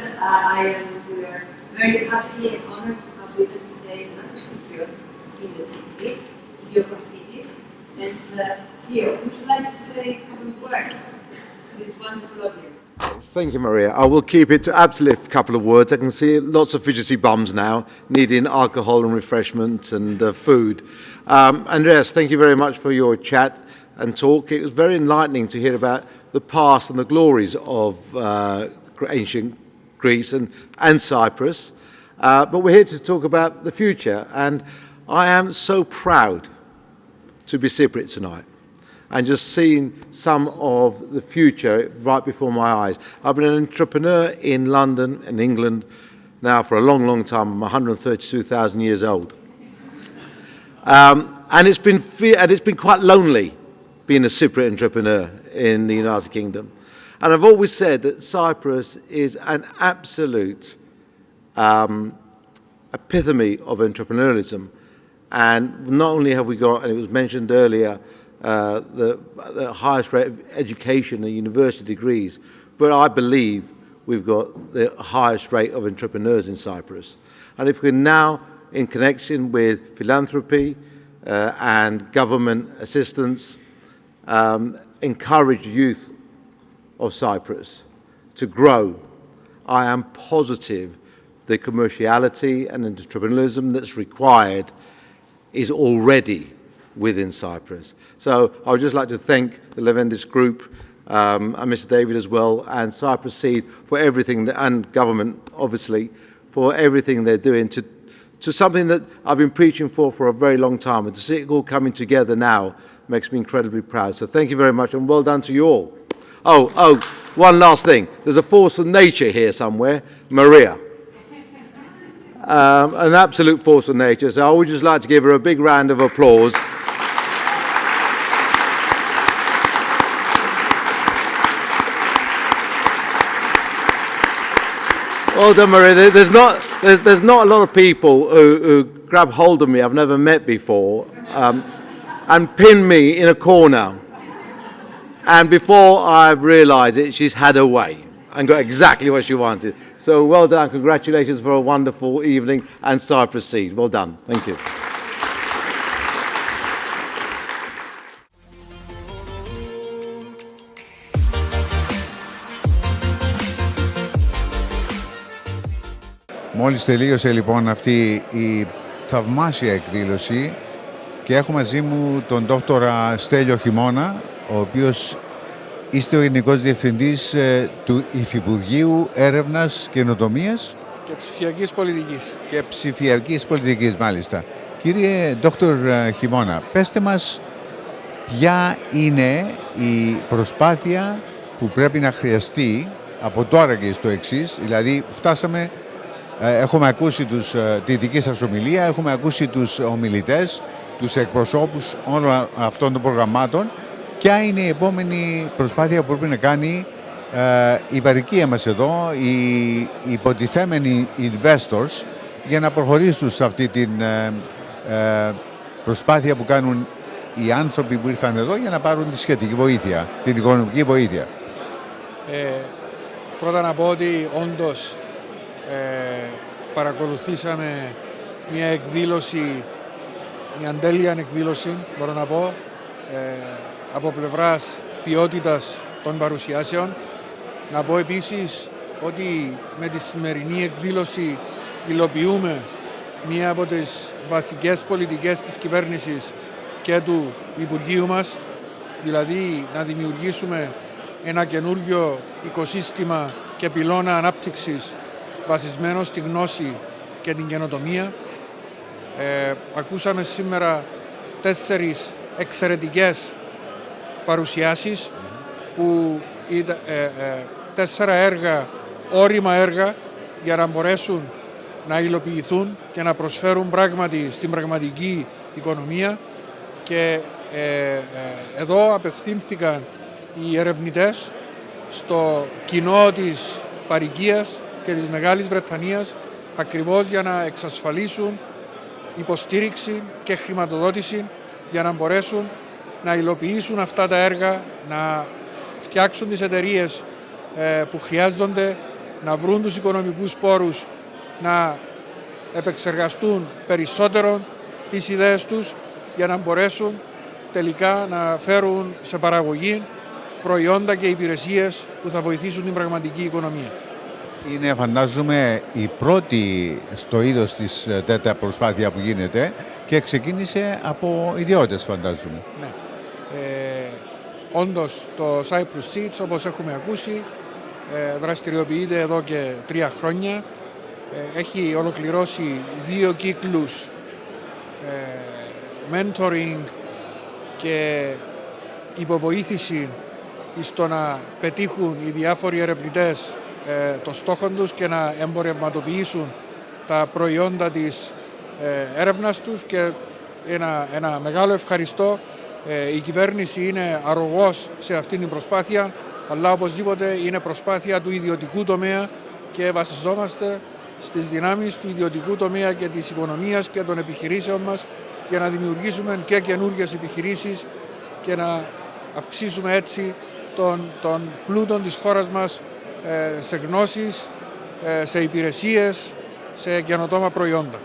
we are very happy and honored to have with us today another Cypriot in the city, Theo Grafidis. And Theo, would you like to say a couple of words to this wonderful audience? Thank you, Maria. I will keep it to absolutely a couple of words. I can see lots of fidgety bums now needing alcohol and refreshment and food. Andreas, thank you very much for your chat and talk. It was very enlightening to hear about the past and the glories of ancient Greece and Cyprus. But we're here to talk about the future, and I am so proud to be Cypriot tonight and just seeing some of the future right before my eyes. I've been an entrepreneur in London and England now for a long, long time. I'm 132,000 years old. And it's been quite lonely being a Cypriot entrepreneur in the United Kingdom. And I've always said that Cyprus is an absolute epitome of entrepreneurialism. And not only have we got, and it was mentioned earlier, the highest rate of education and university degrees, but I believe we've got the highest rate of entrepreneurs in Cyprus. And if we're now in connection with philanthropy and government assistance, encourage youth of Cyprus to grow, I am positive the commerciality and entrepreneurialism that's required is already within Cyprus. So I would just like to thank the Levendis Group and Mr. David as well, and Cyprus Seeds for everything, and government obviously, for everything they're doing to something that I've been preaching for a very long time, and to see it all coming together now makes me incredibly proud. So thank you very much, and well done to you all. Oh, one last thing. There's a force of nature here somewhere, Maria. An absolute force of nature. So I would just like to give her a big round of applause. Well done, Maria. There's not a lot of people who grab hold of me I've never met before and pin me in a corner. And before I've realised it, she's had her way and got exactly what she wanted. So well done, congratulations for a wonderful evening, and Cyprus Seeds. Well done, thank you. Μόλις τελείωσε λοιπόν αυτή η θαυμάσια εκδήλωση και έχω μαζί μου τον δόκτορα Στέλιο Χειμώνα, ο οποίος είστε ο Γενικός Διευθυντής του Υφυπουργείου Έρευνας, Καινοτομίας και Ψηφιακής Πολιτικής. Και Ψηφιακής Πολιτικής, μάλιστα. Κύριε Δόκτωρ Χειμώνα, πέστε μας ποια είναι η προσπάθεια που πρέπει να χρειαστεί από τώρα και στο εξής. Δηλαδή φτάσαμε, έχουμε ακούσει τη δική σας ομιλία, έχουμε ακούσει τους ομιλητές, τους εκπροσώπους όλων αυτών των προγραμμάτων. Ποια είναι η επόμενη προσπάθεια που πρέπει να κάνει η παροικία μας εδώ, οι υποτιθέμενοι investors, για να προχωρήσουν σε αυτή την προσπάθεια που κάνουν οι άνθρωποι που ήρθαν εδώ για να πάρουν τη σχετική βοήθεια, την οικονομική βοήθεια? Πρώτα να πω ότι όντως παρακολουθήσαμε μια εκδήλωση, μια τέλεια εκδήλωση, μπορώ να πω, από πλευράς ποιότητας των παρουσιάσεων. Να πω επίσης ότι με τη σημερινή εκδήλωση υλοποιούμε μία από τις βασικές πολιτικές της κυβέρνησης και του Υπουργείου μας, δηλαδή να δημιουργήσουμε ένα καινούργιο οικοσύστημα και πυλώνα ανάπτυξης βασισμένο στη γνώση και την καινοτομία. Ακούσαμε σήμερα 4 εξαιρετικές παρουσιάσεις που ήταν 4 έργα, όρημα έργα για να μπορέσουν να υλοποιηθούν και να προσφέρουν πράγματι στην πραγματική οικονομία, και εδώ απευθύνθηκαν οι ερευνητές στο κοινό της παροικίας και της Μεγάλης Βρετανίας ακριβώς για να εξασφαλίσουν υποστήριξη και χρηματοδότηση για να μπορέσουν να υλοποιήσουν αυτά τα έργα, να φτιάξουν τις εταιρείες που χρειάζονται, να βρουν τους οικονομικούς πόρους, να επεξεργαστούν περισσότερο τις ιδέες τους για να μπορέσουν τελικά να φέρουν σε παραγωγή προϊόντα και υπηρεσίες που θα βοηθήσουν την πραγματική οικονομία. Είναι, φαντάζομαι, η πρώτη στο είδος της τέτοια προσπάθεια που γίνεται και ξεκίνησε από ιδιώτες, φαντάζομαι. Ναι. Όντως το Cyprus Seeds, όπως έχουμε ακούσει, δραστηριοποιείται εδώ και 3 χρόνια. Έχει ολοκληρώσει 2 κύκλους mentoring και υποβοήθηση στο να πετύχουν οι διάφοροι ερευνητές το στόχο τους και να εμπορευματοποιήσουν τα προϊόντα της έρευνας τους, και ένα μεγάλο ευχαριστώ. Η κυβέρνηση είναι αρρωγός σε αυτήν την προσπάθεια, αλλά οπωσδήποτε είναι προσπάθεια του ιδιωτικού τομέα και βασιζόμαστε στις δυνάμεις του ιδιωτικού τομέα και της οικονομίας και των επιχειρήσεων μας για να δημιουργήσουμε και καινούργιες επιχειρήσεις και να αυξήσουμε έτσι τον πλούτο της χώρας μας σε γνώσεις, σε υπηρεσίες, σε καινοτόμα προϊόντα.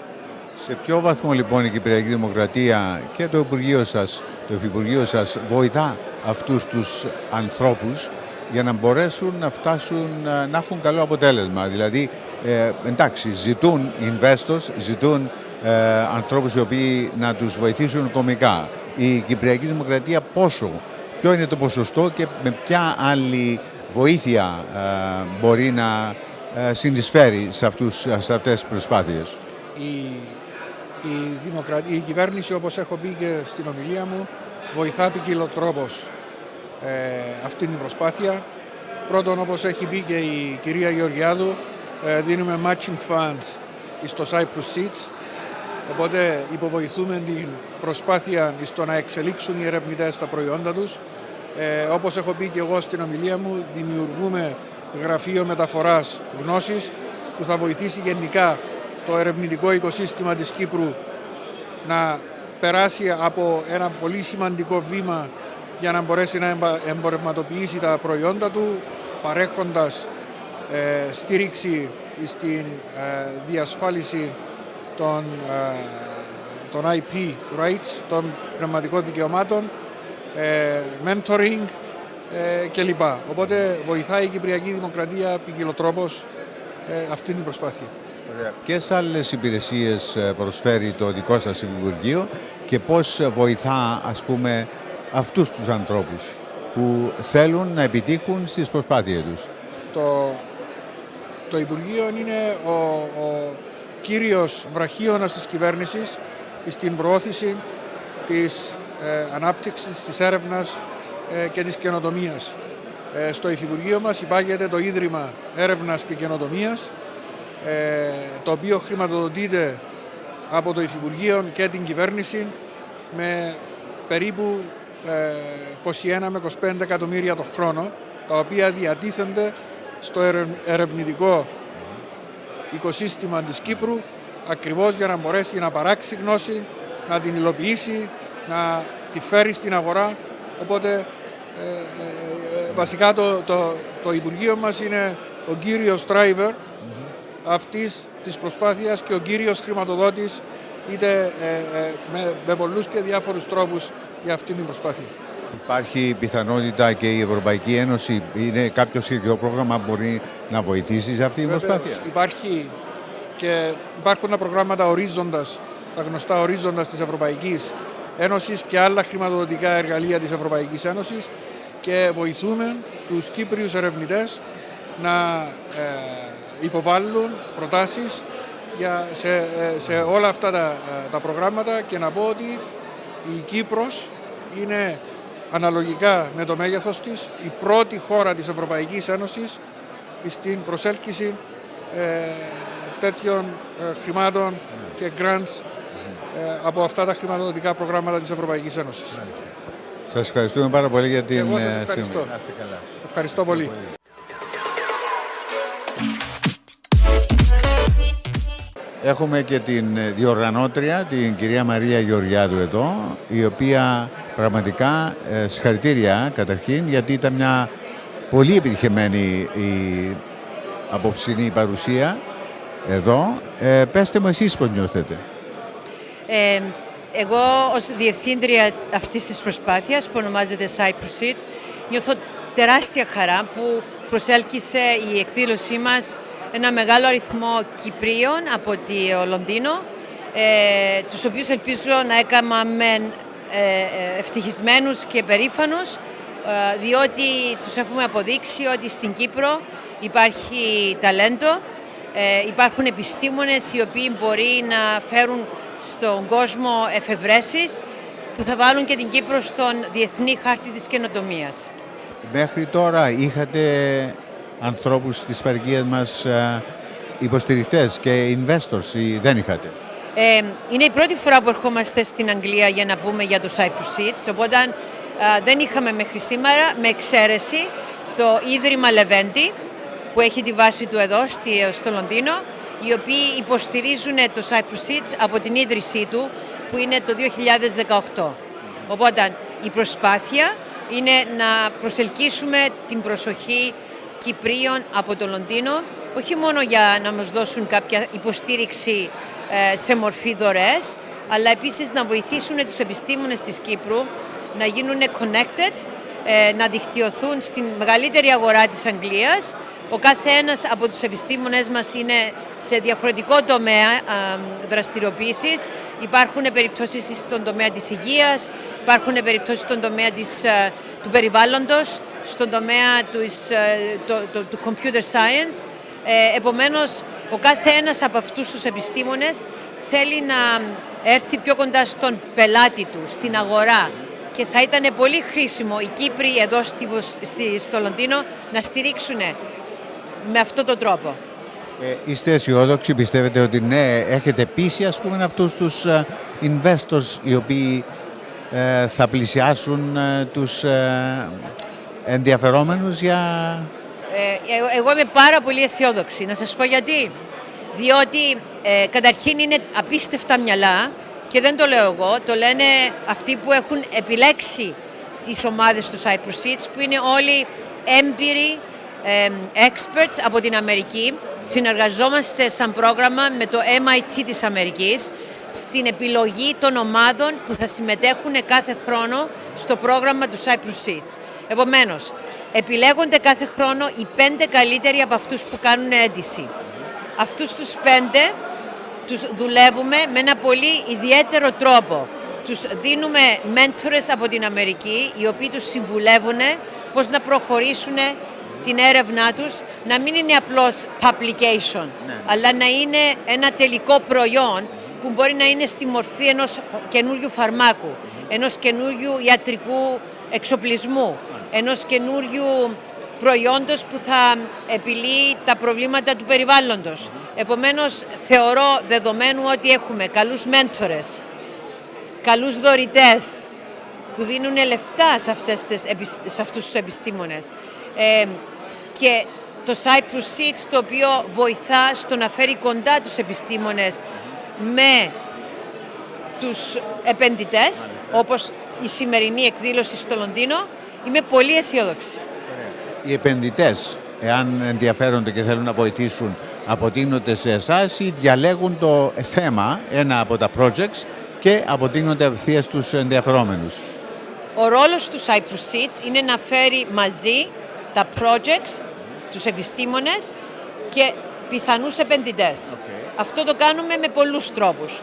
Σε ποιο βαθμό λοιπόν η Κυπριακή Δημοκρατία και το Υπουργείο σας, το Υφυπουργείο σας, βοηθά αυτούς τους ανθρώπους για να μπορέσουν να φτάσουν, να έχουν καλό αποτέλεσμα? Δηλαδή, εντάξει, ζητούν investors, ζητούν ανθρώπους οι οποίοι να τους βοηθήσουν οικονομικά. Η Κυπριακή Δημοκρατία ποιο είναι το ποσοστό και με ποια άλλη βοήθεια μπορεί να συνεισφέρει σε αυτές τις προσπάθειες? Η κυβέρνηση, όπως έχω πει και στην ομιλία μου, βοηθά ποικιλοτρόπως αυτή την προσπάθεια. Πρώτον, όπως έχει πει και η κυρία Γεωργιάδου, δίνουμε matching funds στο Cyprus Seeds, οπότε υποβοηθούμε την προσπάθεια στο να εξελίξουν οι ερευνητές τα προϊόντα τους. Όπως έχω πει και εγώ στην ομιλία μου, δημιουργούμε γραφείο μεταφοράς γνώσης που θα βοηθήσει γενικά το ερευνητικό οικοσύστημα της Κύπρου να περάσει από ένα πολύ σημαντικό βήμα για να μπορέσει να εμπορευματοποιήσει τα προϊόντα του, παρέχοντας στήριξη στην διασφάλιση των IP rights, των πνευματικών δικαιωμάτων, mentoring κλπ. Οπότε βοηθάει η Κυπριακή Δημοκρατία ποικιλοτρόπως αυτή την προσπάθεια. Ποιες άλλες υπηρεσίες προσφέρει το δικό σας Υπουργείο και πώς βοηθά, ας πούμε, αυτούς τους ανθρώπους που θέλουν να επιτύχουν στις προσπάθειες τους? Το Υπουργείο είναι ο κύριος βραχίωνας της κυβέρνησης στην προώθηση της ανάπτυξης, της έρευνας και της καινοτομίας. Στο Υφυπουργείο μας υπάγεται το Ίδρυμα Έρευνας και Καινοτομίας, το οποίο χρηματοδοτείται από το Υφυπουργείο και την κυβέρνηση με περίπου 21 με 25 εκατομμύρια το χρόνο, τα οποία διατίθενται στο ερευνητικό οικοσύστημα της Κύπρου, ακριβώς για να μπορέσει να παράξει γνώση, να την υλοποιήσει, να τη φέρει στην αγορά. Οπότε βασικά το Υπουργείο μας είναι ο κύριος driver αυτής της προσπάθειας και ο κύριος χρηματοδότης, είτε με πολλούς και διάφορους τρόπους για αυτήν την προσπάθεια. Υπάρχει πιθανότητα και η Ευρωπαϊκή Ένωση, είναι κάποιο σχετικό πρόγραμμα που μπορεί να βοηθήσει σε αυτή την προσπάθεια? Υπάρχουν τα προγράμματα ορίζοντας, τα γνωστά ορίζοντας της Ευρωπαϊκής Ένωσης και άλλα χρηματοδοτικά εργαλεία της Ευρωπαϊκής Ένωσης, και βοηθούμε τους Κύπριους ερευνητές να υποβάλουν προτάσεις σε όλα αυτά τα προγράμματα, και να πω ότι η Κύπρος είναι αναλογικά με το μέγεθος της η πρώτη χώρα της Ευρωπαϊκής Ένωσης στην προσέλκυση τέτοιων χρημάτων και grants από αυτά τα χρηματοδοτικά προγράμματα της Ευρωπαϊκής Ένωσης. Σας ευχαριστούμε πάρα πολύ για την Εγώ σας ευχαριστώ. Ευχαριστώ πολύ. Έχουμε και την διοργανώτρια, την κυρία Μαρία Γεωργιάδου εδώ, η οποία πραγματικά συγχαρητήρια καταρχήν, γιατί ήταν μια πολύ επιτυχημένη η απόψινή παρουσία εδώ. Πέστε μου εσείς πώς νιώθετε. Εγώ ως διευθύντρια αυτής της προσπάθειας που ονομάζεται Cyprus Seeds νιώθω τεράστια χαρά που προσέλκυσε η εκδήλωσή μας ένα μεγάλο αριθμό Κυπρίων από το Λονδίνο, τους οποίους ελπίζω να έκαναμε ευτυχισμένους και περήφανους, διότι τους έχουμε αποδείξει ότι στην Κύπρο υπάρχει ταλέντο, υπάρχουν επιστήμονες οι οποίοι μπορεί να φέρουν στον κόσμο εφευρέσεις που θα βάλουν και την Κύπρο στον διεθνή χάρτη της καινοτομίας. Μέχρι τώρα είχατε ανθρώπους της παροικίας μας υποστηρικτές και investors, ή δεν είχατε? Είναι η πρώτη φορά που ερχόμαστε στην Αγγλία για να πούμε για το Cyprus Seeds, οπότε δεν είχαμε μέχρι σήμερα, με εξαίρεση το Ίδρυμα Λεβέντη, που έχει τη βάση του εδώ στο Λονδίνο, οι οποίοι υποστηρίζουν το Cyprus Seeds από την ίδρυσή του, που είναι το 2018. Οπότε η προσπάθεια είναι να προσελκύσουμε την προσοχή Κυπρίων από το Λονδίνο, όχι μόνο για να μας δώσουν κάποια υποστήριξη σε μορφή δωρεές, αλλά επίσης να βοηθήσουν τους επιστήμονες της Κύπρου να γίνουν connected, να δικτυωθούν στην μεγαλύτερη αγορά της Αγγλίας. Ο κάθε ένας από τους επιστήμονες μας είναι σε διαφορετικό τομέα δραστηριοποίησης. Υπάρχουν περιπτώσεις στον τομέα της υγείας, υπάρχουν περιπτώσεις στον τομέα του περιβάλλοντος, στον τομέα του computer science. Επομένως, ο κάθε ένας από αυτούς τους επιστήμονες θέλει να έρθει πιο κοντά στον πελάτη του, στην αγορά. Και θα ήταν πολύ χρήσιμο οι Κύπροι εδώ στο Λονδίνο να στηρίξουν με αυτόν τον τρόπο. Είστε αισιόδοξοι, πιστεύετε ότι ναι, έχετε πείσει αυτούς τους investors οι οποίοι θα πλησιάσουν τους ενδιαφερόμενους για... Εγώ είμαι πάρα πολύ αισιόδοξη, να σας πω γιατί. Διότι καταρχήν είναι απίστευτα μυαλά, και δεν το λέω εγώ, το λένε αυτοί που έχουν επιλέξει τις ομάδες του Cyprus Seeds, που είναι όλοι έμπειροι experts από την Αμερική. Συνεργαζόμαστε σαν πρόγραμμα με το MIT της Αμερικής στην επιλογή των ομάδων που θα συμμετέχουν κάθε χρόνο στο πρόγραμμα του Cyprus Seeds. Επομένως, επιλέγονται κάθε χρόνο οι 5 καλύτεροι από αυτούς που κάνουν αίτηση. Αυτούς τους 5 τους δουλεύουμε με ένα πολύ ιδιαίτερο τρόπο. Τους δίνουμε μέντορες από την Αμερική, οι οποίοι τους συμβουλεύουν πώς να προχωρήσουν την έρευνά τους, να μην είναι απλώς publication, αλλά να είναι ένα τελικό προϊόν που μπορεί να είναι στη μορφή ενός καινούριου φαρμάκου, ενός καινούριου ιατρικού εξοπλισμού, ενός καινούριου προϊόντος που θα επιλύει τα προβλήματα του περιβάλλοντος. Επομένως, θεωρώ δεδομένου ότι έχουμε καλούς μέντορες, καλούς δωρητές που δίνουν λεφτά σε αυτούς τους επιστήμονες και το Cyprus Seeds, το οποίο βοηθά στο να φέρει κοντά τους επιστήμονες με τους επενδυτές, όπως η σημερινή εκδήλωση στο Λονδίνο, είμαι πολύ αισιόδοξη. Οι επενδυτές, εάν ενδιαφέρονται και θέλουν να βοηθήσουν, αποτείνονται σε εσάς ή διαλέγουν το θέμα, ένα από τα projects, και αποτείνονται απευθείας στους ενδιαφερόμενους? Ο ρόλος του Cyprus Seeds είναι να φέρει μαζί τα projects, τους επιστήμονες και πιθανούς επενδυτές. Αυτό το κάνουμε με πολλούς τρόπους.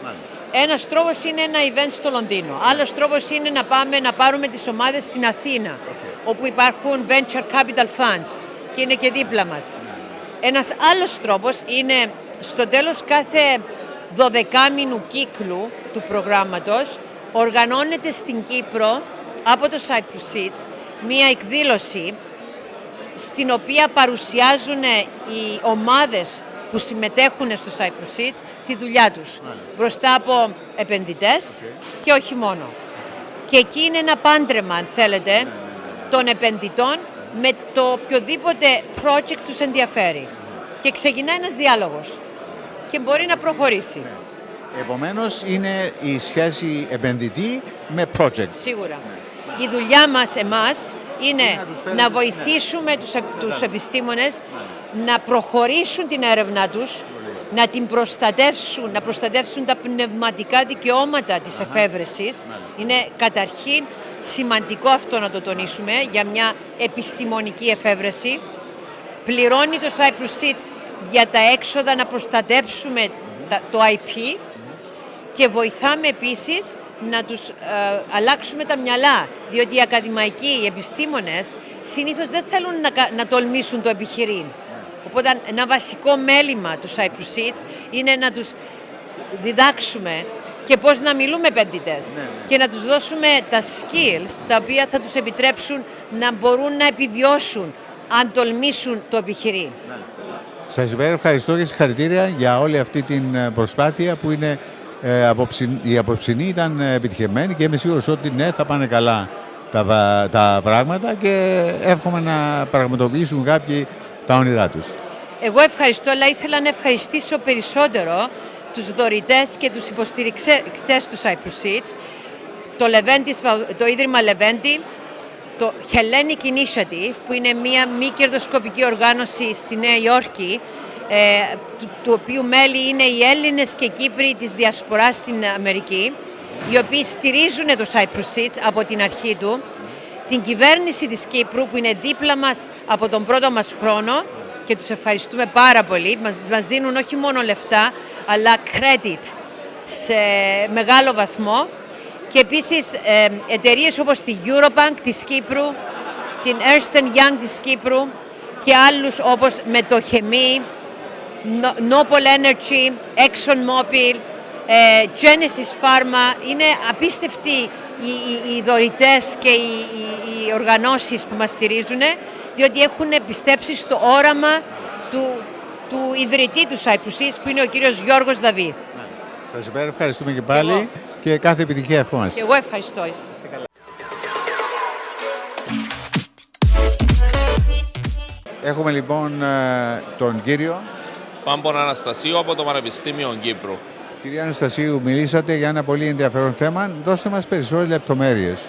Ένας τρόπος είναι ένα event στο Λονδίνο. Άλλος τρόπος είναι να πάμε να πάρουμε τις ομάδες στην Αθήνα, όπου υπάρχουν venture capital funds και είναι και δίπλα μας. Ένας άλλος τρόπος είναι στο τέλος κάθε 12μηνου κύκλου του προγράμματος οργανώνεται στην Κύπρο από το Cyprus Seeds μία εκδήλωση στην οποία παρουσιάζουν οι ομάδες που συμμετέχουν στο Cyprus Seeds τη δουλειά τους μπροστά από επενδυτές και όχι μόνο. Και εκεί είναι ένα πάντρεμα, αν θέλετε, των επενδυτών με το οποιοδήποτε project τους ενδιαφέρει. Και ξεκινά ένας διάλογος και μπορεί να προχωρήσει. Επομένως, είναι η σχέση επενδυτή με project. Σίγουρα. Η δουλειά μας, εμάς, είναι να βοηθήσουμε τους επιστήμονες να προχωρήσουν την έρευνά τους, να την προστατεύσουν, να προστατεύσουν τα πνευματικά δικαιώματα της εφεύρεσης. Είναι καταρχήν σημαντικό αυτό να το τονίσουμε για μια επιστημονική εφεύρεση. Πληρώνει το Cyprus Seeds για τα έξοδα να προστατεύσουμε το IP και βοηθάμε επίσης να τους αλλάξουμε τα μυαλά, διότι οι ακαδημαϊκοί, οι επιστήμονες συνήθως δεν θέλουν να τολμήσουν το επιχειρήν. Οπότε ένα βασικό μέλημα του Cyprus Seeds είναι να τους διδάξουμε και πώς να μιλούμε επενδυτές και να τους δώσουμε τα skills τα οποία θα τους επιτρέψουν να μπορούν να επιβιώσουν αν τολμήσουν το επιχειρήν. Σας ευχαριστώ και συγχαρητήρια για όλη αυτή την προσπάθεια που είναι η απόψινή ήταν επιτυχημένη και είμαι σίγουρος ότι ναι, θα πάνε καλά τα πράγματα και εύχομαι να πραγματοποιήσουν κάποιοι τα όνειρά τους. Εγώ ευχαριστώ, αλλά ήθελα να ευχαριστήσω περισσότερο τους δωρητές και τους υποστηρικτές του Cyprus Seeds, το Ίδρυμα Λεβέντη, το Hellenic Initiative, που είναι μια μη κερδοσκοπική οργάνωση στη Νέα Υόρκη, του οποίου μέλη είναι οι Έλληνες και Κύπροι της Διασποράς στην Αμερική, οι οποίοι στηρίζουν το Cyprus Seeds από την αρχή του, την κυβέρνηση της Κύπρου που είναι δίπλα μας από τον πρώτο μας χρόνο και τους ευχαριστούμε πάρα πολύ. Μας δίνουν όχι μόνο λεφτά, αλλά credit σε μεγάλο βαθμό. Και επίσης εταιρείες όπως τη Eurobank της Κύπρου, την Ernst & Young της Κύπρου και άλλους όπως Μετοχεμή, Nopal Energy, Exxon Mobil, Genesis Pharma. Είναι απίστευτοι οι δωρητές και οι οργανώσεις που μας στηρίζουν, διότι έχουν πιστέψει στο όραμα του ιδρυτή του Cyprus Seeds, που είναι ο κύριος Γιώργος Δαβίδ. Σας ευχαριστούμε και πάλι και κάθε επιτυχία ευχόμαστε. Και εγώ ευχαριστώ. Έχουμε λοιπόν τον κύριο Πάμπον Αναστασίου από το Πανεπιστήμιο Κύπρου. Κυρία Αναστασίου, μιλήσατε για ένα πολύ ενδιαφέρον θέμα. Δώστε μας περισσότερες λεπτομέρειες.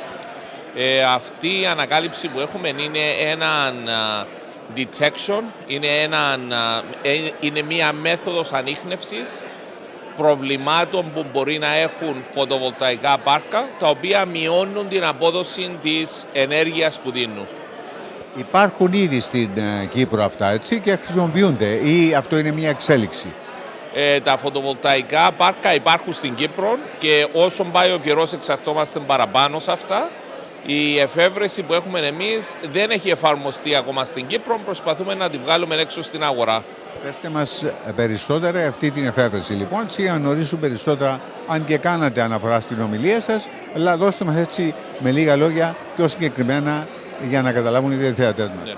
Αυτή η ανακάλυψη που έχουμε είναι ένα detection, είναι μία μέθοδος ανίχνευσης προβλημάτων που μπορεί να έχουν φωτοβολταϊκά πάρκα, τα οποία μειώνουν την απόδοση της ενέργειας που δίνουν. Υπάρχουν ήδη στην Κύπρο αυτά, έτσι, και χρησιμοποιούνται, ή αυτό είναι μια εξέλιξη? Τα φωτοβολταϊκά πάρκα υπάρχουν στην Κύπρο και όσο πάει ο καιρός εξαρτώμαστε παραπάνω σε αυτά. Η εφεύρεση που έχουμε εμείς δεν έχει εφαρμοστεί ακόμα στην Κύπρο, προσπαθούμε να τη βγάλουμε έξω στην αγορά. Πέστε μας περισσότερα αυτή την εφεύρεση λοιπόν, για να γνωρίσουν περισσότερα, αν και κάνατε αναφορά στην ομιλία σας, αλλά δώστε μας έτσι με λίγα λόγια πιο συγκεκριμένα για να καταλάβουν οι διαθεατές μας.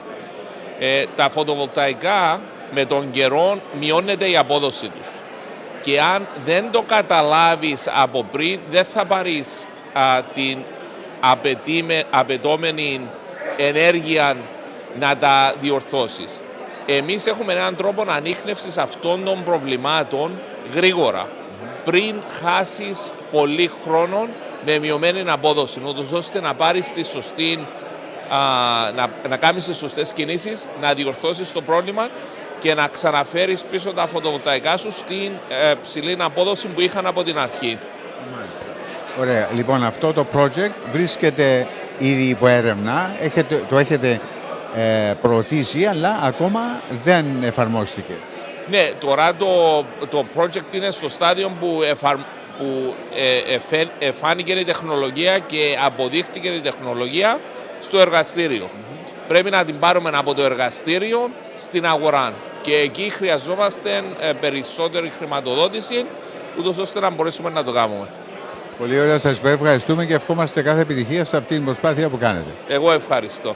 Τα φωτοβολταϊκά με τον καιρό μειώνεται η απόδοση τους. Και αν δεν το καταλάβεις από πριν, δεν θα πάρεις την απαιτούμενη ενέργεια να τα διορθώσεις. Εμείς έχουμε έναν τρόπο ανίχνευσης αυτών των προβλημάτων γρήγορα, πριν χάσεις πολύ χρόνο με μειωμένη απόδοση, ώστε να πάρεις τη σωστή, να κάνεις τις σωστές κινήσεις, να διορθώσεις το πρόβλημα και να ξαναφέρεις πίσω τα φωτοβολταϊκά σου στην ψηλή απόδοση που είχαν από την αρχή. Ωραία. Λοιπόν, αυτό το project βρίσκεται ήδη υπό έρευνα, το έχετε προωθήσει, αλλά ακόμα δεν εφαρμόστηκε. Ναι, τώρα το project είναι στο στάδιο που εφάνηκε η τεχνολογία και αποδείχτηκε η τεχνολογία στο εργαστήριο. Πρέπει να την πάρουμε από το εργαστήριο στην αγορά και εκεί χρειαζόμαστε περισσότερη χρηματοδότηση, ούτως ώστε να μπορέσουμε να το κάνουμε. Πολύ ωραία, σας ευχαριστούμε και ευχόμαστε κάθε επιτυχία σε αυτή την προσπάθεια που κάνετε. Εγώ ευχαριστώ.